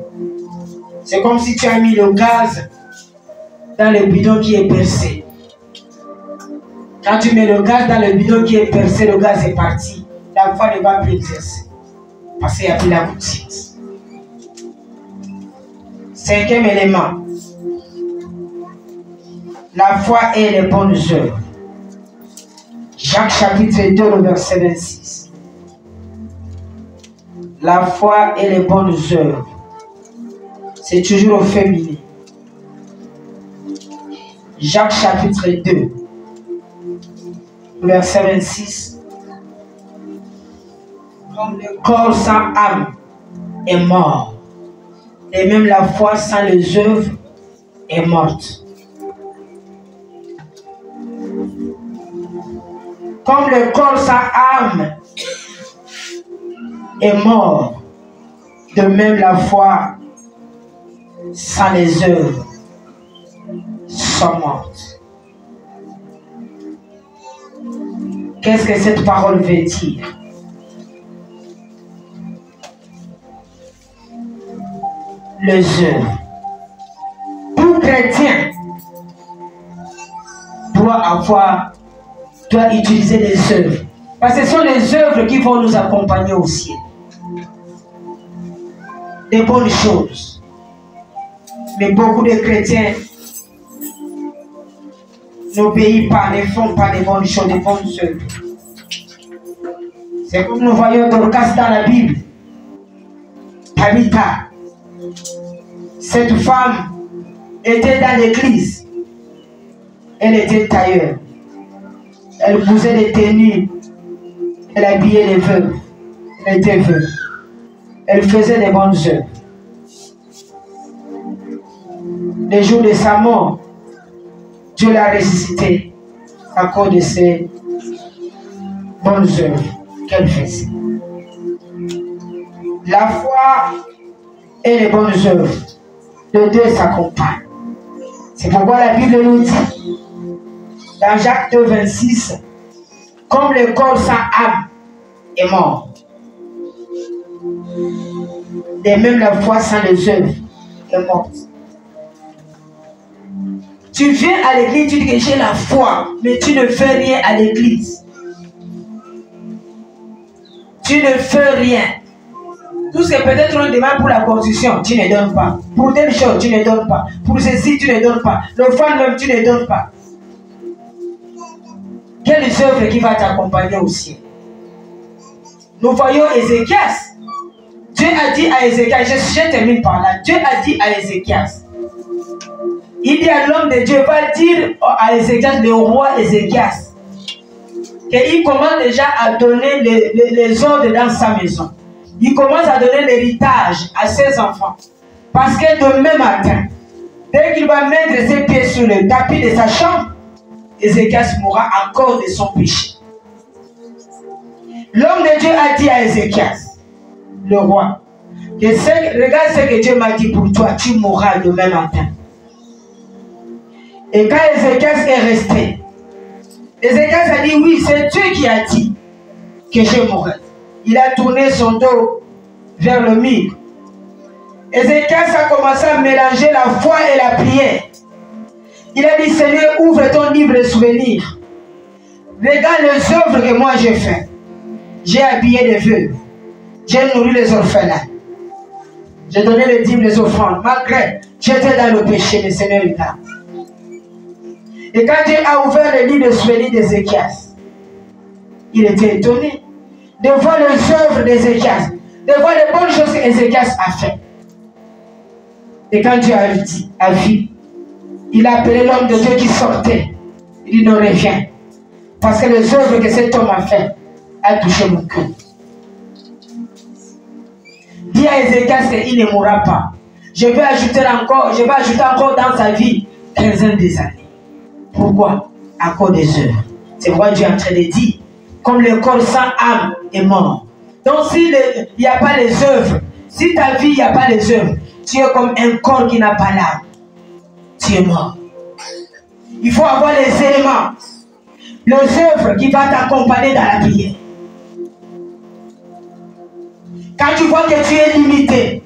S2: c'est comme si tu as mis le gaz dans le bidon qui est percé. Quand tu mets le gaz dans le bidon qui est percé, le gaz est parti. La foi ne va plus exercer. Parce qu'il n'y a plus la conscience. Cinquième élément. La foi et les bonnes œuvres. Jacques chapitre 2, le verset 26. La foi et les bonnes œuvres. C'est toujours au féminin. Jacques chapitre 2, verset 26. Comme le corps sans âme est mort, et même la foi sans les œuvres est morte. Comme le corps sans âme est mort, de même la foi sans les œuvres sont mortes. Qu'est-ce que cette parole veut dire? Les œuvres. Tout chrétien doit utiliser les œuvres. Parce que ce sont les œuvres qui vont nous accompagner au ciel. Des bonnes choses. Mais beaucoup de chrétiens n'obéissent pas, ne font pas des bonnes choses, des bonnes œuvres. C'est comme nous voyons Dorcas dans la Bible. Tabitha. Cette femme était dans l'église. Elle était tailleur. Elle cousait des tenues. Elle habillait les veuves. Elle était veuve. Elle faisait des bonnes œuvres. Le jour de sa mort, Dieu l'a ressuscité à cause de ces bonnes œuvres qu'elle faisait. La foi et les bonnes œuvres, les deux s'accompagnent. C'est pourquoi la Bible nous dit, dans Jacques 2, 26, comme le corps sans âme est mort, et même la foi sans les œuvres est morte. Tu viens à l'église, tu dis que j'ai la foi, mais tu ne fais rien à l'église. Tu ne fais rien. Tout ce que peut-être on demande pour la construction, tu ne donnes pas. Pour telle chose, tu ne donnes pas. Pour ceci, tu ne donnes pas. L'offrande même, tu ne donnes pas. Quelle œuvre qui va t'accompagner au ciel? Nous voyons Ézéchias. Dieu a dit à Ézéchias, je termine par là. Dieu a dit à Ézéchias, Il dit à l'homme de Dieu, va dire à Ézéchias, le roi Ézéchias, qu'il commence déjà à donner les ordres dans sa maison. Il commence à donner l'héritage à ses enfants. Parce que demain matin, dès qu'il va mettre ses pieds sur le tapis de sa chambre, Ézéchias mourra encore de son péché. L'homme de Dieu a dit à Ézéchias, le roi, que regarde ce que Dieu m'a dit pour toi, tu mourras demain matin. Et quand Ézéchias est resté, Ézéchias a dit, oui, c'est Dieu qui a dit que je mourrai. Il a tourné son dos vers le mur. Ézéchias a commencé à mélanger la foi et la prière. Il a dit, Seigneur, ouvre ton livre de souvenirs. Regarde les œuvres que moi j'ai faites. J'ai habillé les veuves. J'ai nourri les orphelins. J'ai donné les dîmes, les offrandes. Malgré, j'étais dans le péché, mais Seigneur est là. Et quand Dieu a ouvert le livre de souvenirs d'Ézéchias, il était étonné de voir les œuvres d'Ézéchias, de voir les bonnes choses qu'Ézéchias a fait. Et quand Dieu a vu, il a appelé l'homme de Dieu qui sortait. Il dit non, reviens. Parce que les œuvres que cet homme a fait a touché mon cœur. Dis à Ézéchias qu'il ne mourra pas. Je vais ajouter encore dans sa vie 15 ans des années. Pourquoi? À cause des œuvres. C'est pourquoi Dieu est en train de dire, comme le corps sans âme est mort. Donc s'il n'y a pas les œuvres, si ta vie, il n'y a pas les œuvres, tu es comme un corps qui n'a pas l'âme. Tu es mort. Il faut avoir les éléments, les œuvres qui vont t'accompagner dans la prière. Quand tu vois que tu es limité,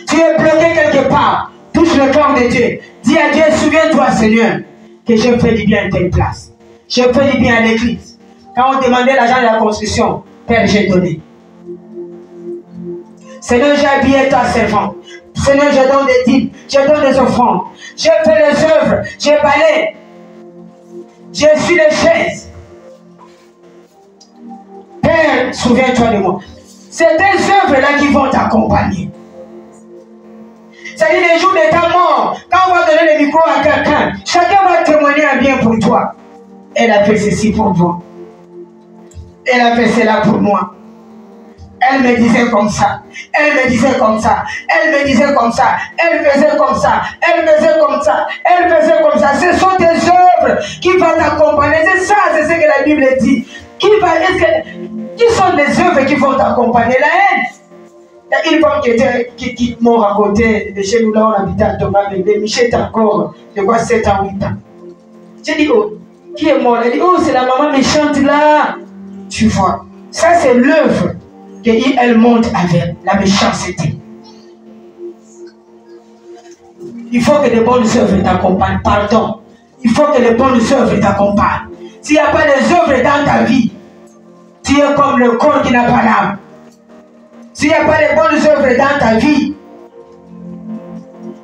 S2: tu es bloqué quelque part, touche le corps de Dieu. Dis à Dieu, souviens-toi, Seigneur, que j'ai fait du bien à telle place. J'ai fait du bien à l'église. Quand on demandait l'argent de la construction, Père, j'ai donné. Seigneur, j'ai habillé ta servante. Seigneur, je donne des dîmes, je donne des offrandes. J'ai fait les œuvres, j'ai balayé. J'ai su les chaises. Père, souviens-toi de moi. C'est des œuvres-là qui vont t'accompagner. C'est-à-dire les jours de ta mort, quand on va donner le micro à quelqu'un, chacun va témoigner un bien pour toi. Elle a fait ceci pour toi. Elle a fait cela pour moi. Elle me disait comme ça. Elle me disait comme ça. Elle me disait comme ça. Elle faisait comme ça. Elle faisait comme ça. Elle faisait comme ça. Ce sont des œuvres qui vont t'accompagner. C'est ça, c'est ce que la Bible dit. Qui sont les œuvres qui vont t'accompagner? La haine. Il y a une femme qui mort à côté de chez nous, là, on habitait à Thomas, mais Michel est encore, je crois, 7 ans, 8 ans. J'ai dit, oh, qui est mort? Elle dit, oh, c'est la maman méchante là. Tu vois, ça c'est l'œuvre qu'elle monte avec, la méchanceté. Il faut que les bonnes œuvres t'accompagnent, pardon. Il faut que les bonnes œuvres t'accompagnent. S'il n'y a pas des œuvres dans ta vie, tu es comme le corps qui n'a pas l'âme. S'il n'y a pas les bonnes œuvres dans ta vie,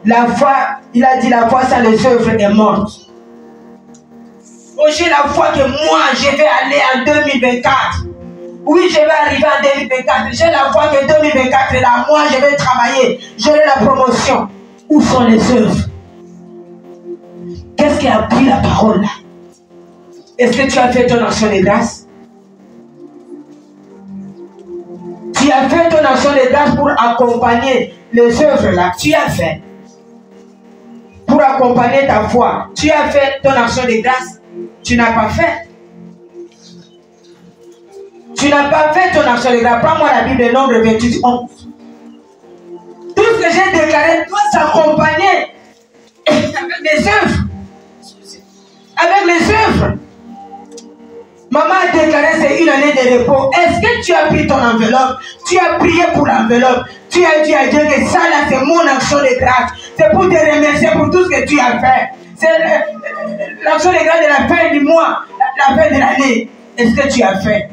S2: la foi, il a dit la foi sans les œuvres est morte. Oh, j'ai la foi que moi, je vais aller en 2024. Oui, je vais arriver en 2024. J'ai la foi que 2024 est là. Moi, je vais travailler. J'aurai la promotion. Où sont les œuvres? Qu'est-ce qui a pris la parole là? Est-ce que tu as fait ton action de grâce? Tu as fait ton action de grâce pour accompagner les œuvres là. Tu as fait. Pour accompagner ta foi. Tu as fait ton action de grâce. Tu n'as pas fait. Tu n'as pas fait ton action de grâce. Prends-moi la Bible, Nombre 28, 11. Tout ce que j'ai déclaré doit s'accompagner avec les œuvres. Avec les œuvres. Maman a déclaré c'est une année de repos. Est-ce que tu as pris ton enveloppe? Tu as prié pour l'enveloppe. Tu as dit à Dieu que ça là c'est mon action de grâce. C'est pour te remercier pour tout ce que tu as fait. C'est l'action de grâce de la fin du mois, la fin de l'année. Est-ce que tu as fait?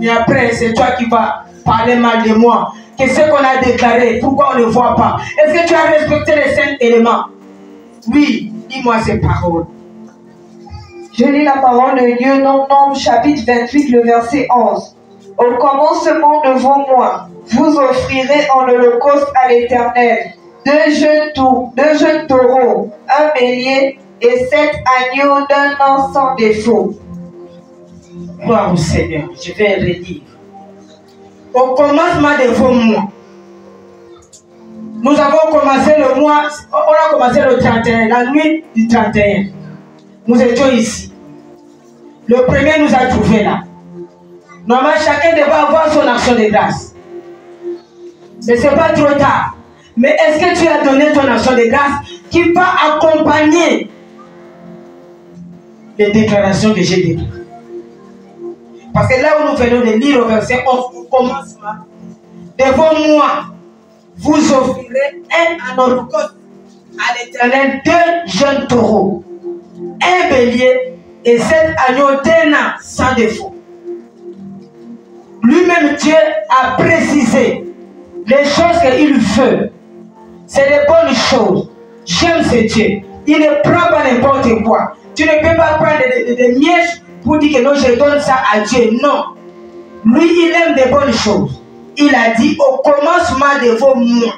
S2: Et après, c'est toi qui vas parler mal de moi. Qu'est-ce qu'on a déclaré? Pourquoi on ne voit pas? Est-ce que tu as respecté les 5 éléments? Oui, dis-moi ces paroles.
S3: Je lis la parole de Dieu dans Nombre chapitre 28, le verset 11. Au commencement devant moi, vous offrirez en holocauste à l'Éternel deux jeunes taureaux, un bélier et 7 agneaux d'un an sans défaut.
S2: Gloire au Seigneur. Je vais relire. Au commencement de vos mois, nous avons commencé le mois, on a commencé le 31, la nuit du 31. Nous étions ici. Le premier nous a trouvés là. Normalement, chacun devait avoir son action de grâce. Mais ce n'est pas trop tard. Mais est-ce que tu as donné ton action de grâce qui va accompagner les déclarations que j'ai déclarées? Parce que là où nous venons de lire au verset 11, au commencement, devant moi, vous offrirez un holocauste à l'Éternel, 2 jeunes taureaux, un bélier et 7 agneaux d'un an sans défaut. Lui-même, Dieu a précisé les choses qu'il veut. C'est des bonnes choses. J'aime ce Dieu. Il ne prend pas n'importe quoi. Tu ne peux pas prendre des miettes pour dire que non, je donne ça à Dieu. Non. Lui, il aime des bonnes choses. Il a dit au commencement de vos mois,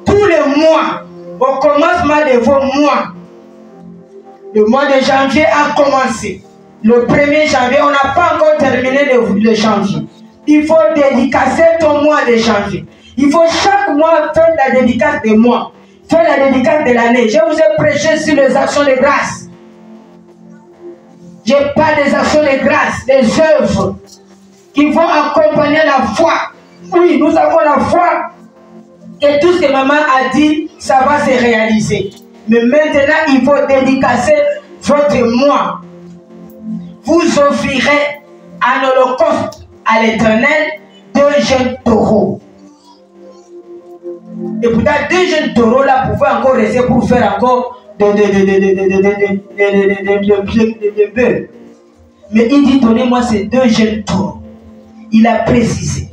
S2: tous les mois, au commencement de vos mois, le mois de janvier a commencé. Le 1er janvier, on n'a pas encore terminé le janvier. Il faut dédicacer ton mois de janvier. Il faut chaque mois faire la dédicace des mois, faire la dédicace de l'année. Je vous ai prêché sur les actions de grâce. Je parle des actions de grâce, des œuvres qui vont accompagner la foi. Oui, nous avons la foi que tout ce que maman a dit, ça va se réaliser. Mais maintenant, il faut dédicacer votre mois. Vous offrirez un holocauste à l'Éternel, 2 jeunes taureaux. Et pourtant, 2 jeunes taureaux là pouvaient encore rester pour faire encore des bœufs. Mais il dit, donnez-moi ces 2 jeunes taureaux. Il a précisé.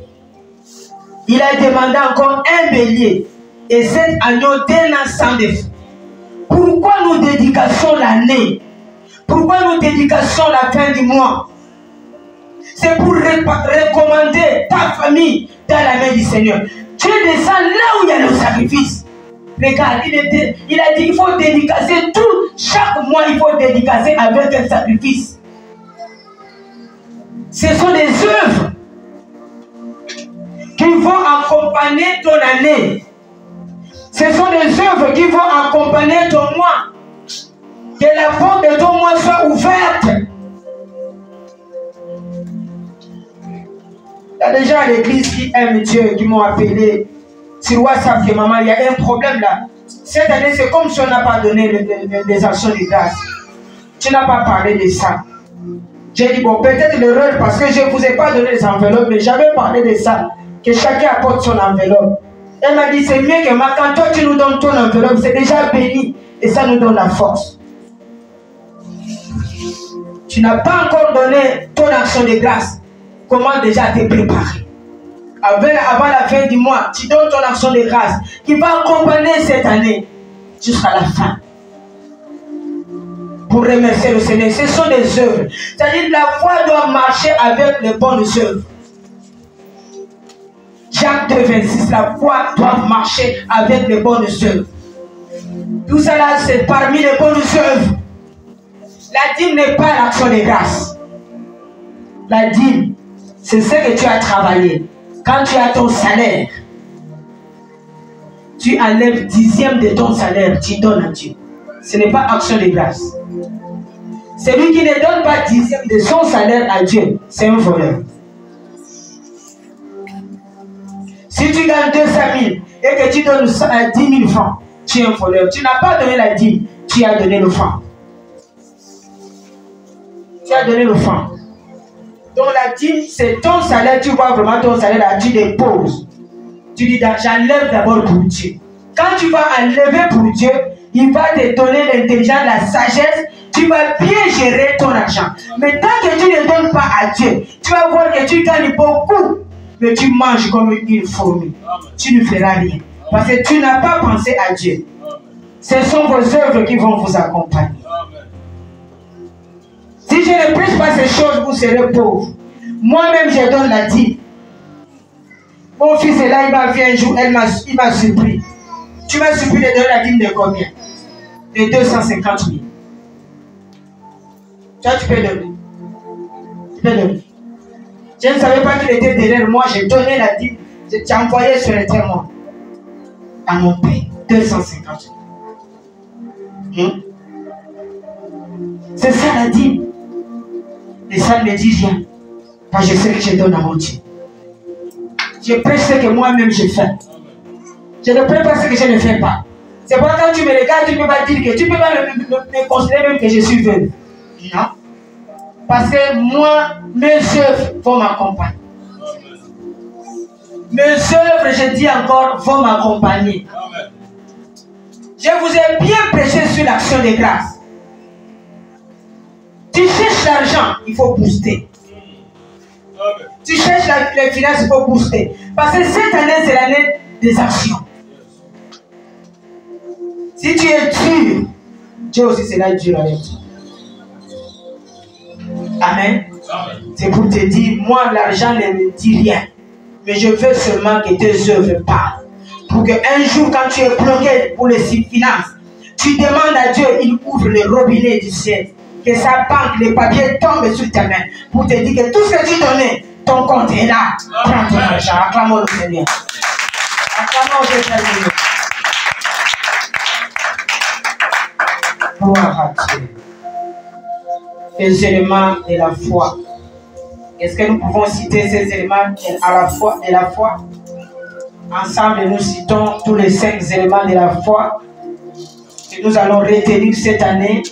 S2: Il a demandé encore un bélier et 7 agneaux d'un an sans défaut. Pourquoi nous dédicassons l'année? Pourquoi nous dédicassons la fin du mois? C'est pour recommander ta famille dans la main du Seigneur. Dieu descend là où il y a le sacrifice. Regarde, il a dit qu'il faut dédicacer tout. Chaque mois, il faut dédicacer avec un sacrifice. Ce sont des œuvres qui vont accompagner ton année. Ce sont des œuvres qui vont accompagner ton mois. Que la porte de ton mois soit ouverte. Il y a des gens à l'église qui aiment Dieu, qui m'ont appelé sur WhatsApp que maman, il y a un problème là. Cette année, c'est comme si on n'a pas donné des actions de grâce. Tu n'as pas parlé de ça. J'ai dit, bon, peut-être l'erreur parce que je ne vous ai pas donné les enveloppes, mais j'avais parlé de ça. Que chacun apporte son enveloppe. Elle m'a dit, c'est mieux que moi, quand toi tu nous donnes ton enveloppe, c'est déjà béni. Et ça nous donne la force. Tu n'as pas encore donné ton action de grâce. Comment déjà te préparer? Avant la fin du mois, tu donnes ton action de grâce qui va accompagner cette année jusqu'à la fin. Pour remercier le Seigneur. Ce sont des œuvres. C'est-à-dire que la foi doit marcher avec les bonnes œuvres. Jacques 2, 26, la foi doit marcher avec les bonnes œuvres. Tout cela, c'est parmi les bonnes œuvres. La dîme n'est pas l'action de grâce. La dîme, c'est ce que tu as travaillé. Quand tu as ton salaire, tu enlèves 10e de ton salaire, tu donnes à Dieu. Ce n'est pas action de grâce. Celui qui ne donne pas 10e de son salaire à Dieu, c'est un voleur. Si tu gagnes 200 000 et que tu donnes 10 000 francs, tu es un voleur. Tu n'as pas donné la dîme, tu as donné le franc. Tu as donné le franc. Donc la dîme, c'est ton salaire. Tu vois vraiment ton salaire là, tu déposes. Tu dis, j'enlève d'abord pour Dieu. Quand tu vas enlever pour Dieu, il va te donner l'intelligence, la sagesse. Tu vas bien gérer ton argent. Mais tant que tu ne donnes pas à Dieu, tu vas voir que tu gagnes beaucoup. Mais tu manges comme une fourmi. Tu ne feras rien. Parce que tu n'as pas pensé à Dieu. Ce sont vos œuvres qui vont vous accompagner. Si je ne prêche pas ces choses, vous serez pauvres. Moi-même, je donne la dîme. Mon fils est là, il m'a vu un jour, il m'a surpris. Tu m'as supplié de donner la dîme de combien? De 250 000. Toi, tu peux donner. Tu peux donner. Je ne savais pas qu'il était derrière moi. J'ai donné la dîme. Je t'ai envoyé sur le témoin. À mon père. 250 000. C'est ça la dîme. Et ça ne me dit rien. Parce que je sais que je donne à mon Dieu. Je prêche ce que moi-même je fais. Je ne prêche pas ce que je ne fais pas. C'est pourquoi quand tu me regardes, tu ne peux pas dire que tu ne peux pas me considérer même que je suis veuve. Non. Parce que moi, mes œuvres vont m'accompagner. Mes œuvres, je dis encore, vont m'accompagner. Je vous ai bien prêché sur l'action de grâce. Tu cherches l'argent, il faut booster. Tu cherches les finances, il faut booster. Parce que cette année, c'est l'année des actions. Si tu es dur, Dieu aussi sera dur avec toi. Amen. C'est pour te dire, moi, l'argent ne me dit rien. Mais je veux seulement que tes œuvres parlent. Pour qu'un jour, quand tu es bloqué pour les finances, tu demandes à Dieu, il ouvre le robinet du ciel. Que sa banque, les papiers tombent sur ta main. Pour te dire que tout ce que tu donnais, ton compte est là. Prends ton argent. Acclamons le Seigneur. Acclamons le Seigneur. Gloire à Dieu. Les éléments de la foi. Est-ce que nous pouvons citer ces éléments à la fois de la foi? Ensemble, nous citons tous les 5 éléments de la foi que nous allons retenir cette année.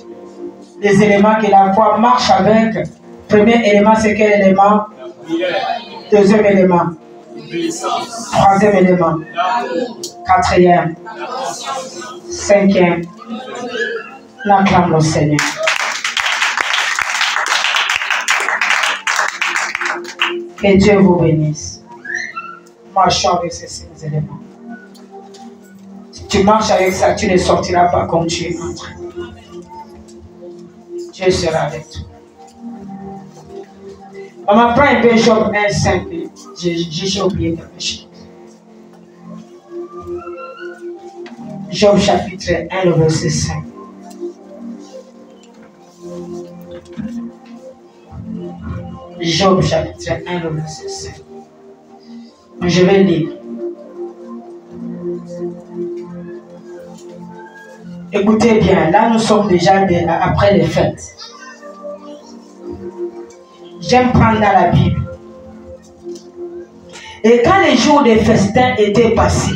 S2: Les éléments que la foi marche avec. Premier élément, c'est quel élément? Deuxième élément. Troisième élément. Quatrième. Cinquième. L'acclame le Seigneur. Que Dieu vous bénisse. Marchons avec ces 5 éléments. Si tu marches avec ça, tu ne sortiras pas comme tu es entré. Dieu sera avec toi. Maman, prends un peu Job 1,5. J'ai oublié quelque chose. Job chapitre 1, le verset 5. Job chapitre 1, le verset 5. Je vais lire. Écoutez bien, là nous sommes déjà après les fêtes. J'aime prendre dans la Bible. Et quand les jours des festins étaient passés,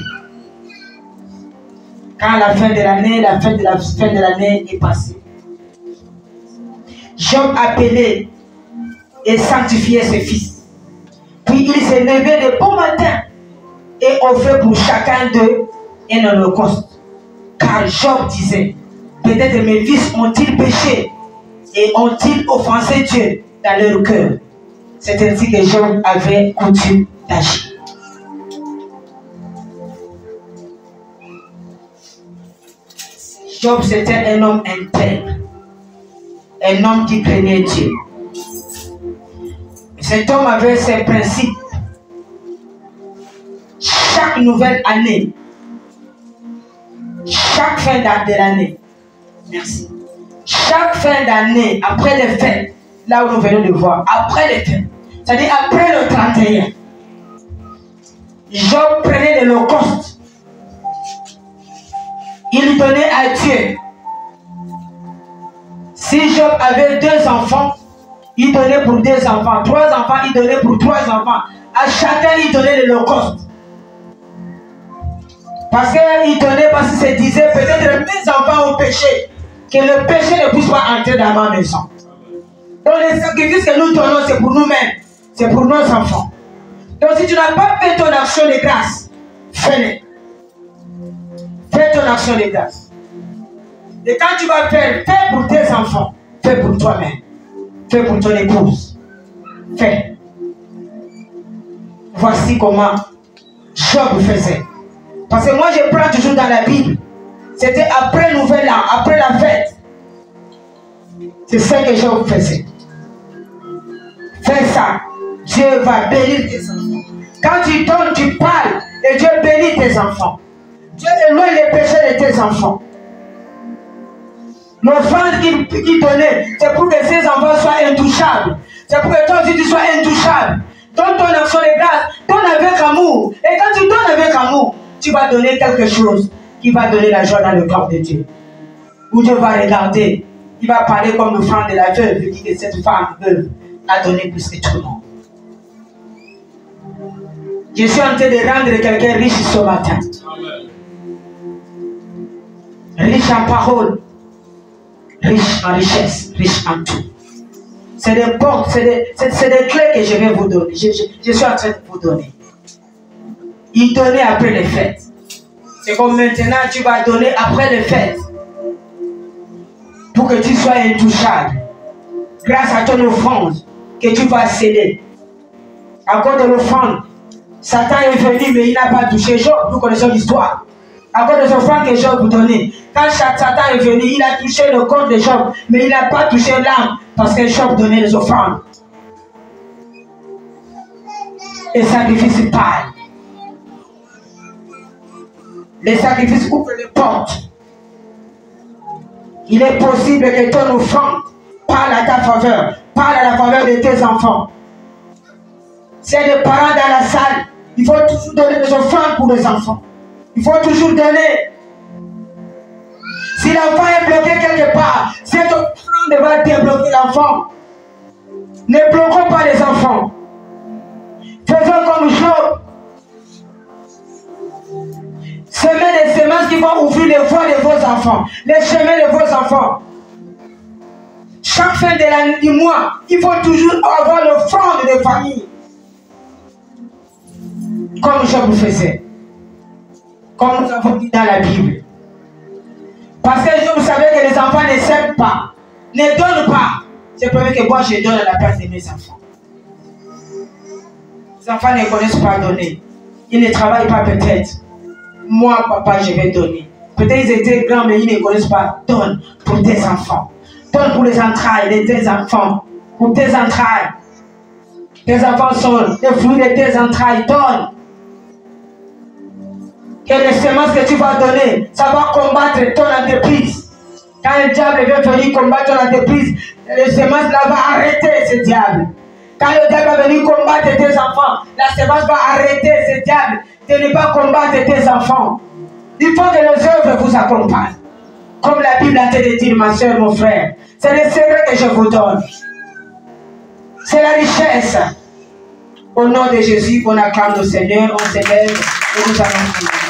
S2: quand la fin de l'année, la fin de l'année est passée, Job appelait et sanctifiait ses fils. Puis il s'est levé de bon matin et offrait pour chacun d'eux un holocauste. Car Job disait, peut-être mes fils ont-ils péché et ont-ils offensé Dieu dans leur cœur. C'est ainsi que Job avait coutume d'agir. Job, c'était un homme intègre, un homme qui craignait Dieu. Cet homme avait ses principes. Chaque nouvelle année, chaque fin de l'année, merci. Chaque fin d'année, après les fêtes, là où nous venons de voir, après les fêtes, c'est-à-dire après le 31, Job prenait l'holocauste. Il donnait à Dieu. Si Job avait 2 enfants, il donnait pour 2 enfants. 3 enfants, il donnait pour 3 enfants. À chacun, il donnait l'holocauste. Parce qu'il donnait, parce qu'il se disait, peut-être mes enfants ont péché. Que le péché ne puisse pas entrer dans ma maison. Donc les sacrifices que nous donnons, c'est pour nous-mêmes. C'est pour nos enfants. Donc si tu n'as pas fait ton action de grâce, fais-le. Fais ton action de grâce. Et quand tu vas faire, fais pour tes enfants. Fais pour toi-même. Fais pour ton épouse. Fais. Voici comment Job faisait. Parce que moi je prends toujours dans la Bible. C'était après Nouvel An, après la fête. C'est ça que Job faisait. Fais ça. Dieu va bénir tes enfants. Quand tu donnes, tu parles, et Dieu bénit tes enfants. Dieu éloigne les péchés de tes enfants. L'offrande qu'il donnait, c'est pour que ces enfants soient intouchables. C'est pour que toi aussi tu sois intouchable. Donne ton action de grâce, donne avec amour. Et quand tu donnes avec amour, tu vas donner quelque chose qui va donner la joie dans le corps de Dieu. Où Dieu va regarder, il va parler comme l'offrande de la veuve. Il dit que cette femme veuve a donné plus que tout le monde. Je suis en train de rendre quelqu'un riche ce matin. Riche en parole, riche en richesse, riche en tout. C'est des portes, c'est des clés que je vais vous donner. Je suis en train de vous donner. Il donnait après les fêtes. C'est comme maintenant tu vas donner après les fêtes. Pour que tu sois intouchable. Grâce à ton offrande que tu vas céder. À cause de l'offrande, Satan est venu mais il n'a pas touché Job. Nous connaissons l'histoire. À cause de l'offrande que Job vous donnait. Quand Satan est venu, il a touché le corps de Job, mais il n'a pas touché l'âme parce que Job donnait les offrandes. Les sacrifices parlent. Les sacrifices ouvrent les portes. Il est possible que ton offrande parle à ta faveur, parle à la faveur de tes enfants. S'il y a des parents dans la salle, il faut toujours donner des offrandes pour les enfants. Il faut toujours donner. Si l'enfant est bloqué quelque part, cette offrande va débloquer l'enfant. Ne bloquons pas les enfants. Faisons comme Job. Semez des semences qui vont ouvrir les voies de vos enfants, les chemins de vos enfants. Chaque fin du mois, il faut toujours avoir l'offrande de famille. Comme Job faisait. Comme nous avons dit dans la Bible. Parce que Job savait que les enfants ne s'aiment pas, ne donnent pas. C'est pour ça que moi je donne à la place de mes enfants. Les enfants ne connaissent pas donner. Ils ne travaillent pas peut-être. Moi, papa, je vais donner. Peut-être ils étaient grands, mais ils ne connaissent pas. Donne pour tes enfants. Donne pour les entrailles de tes enfants. Pour tes entrailles. Tes enfants sont les fruits de tes entrailles. Donne. Que les semences que tu vas donner, ça va combattre ton entreprise. Quand le diable vient venir combattre ton entreprise, les semences là va arrêter ce diable. Quand le diable va venir combattre tes enfants, la semence va arrêter ce diable de ne pas combattre tes enfants. Il faut que les œuvres vous accompagnent. Comme la Bible a été dit, ma soeur, mon frère. C'est le secret que je vous donne. C'est la richesse. Au nom de Jésus, on acclame le Seigneur, on s'élève et nous allons prier.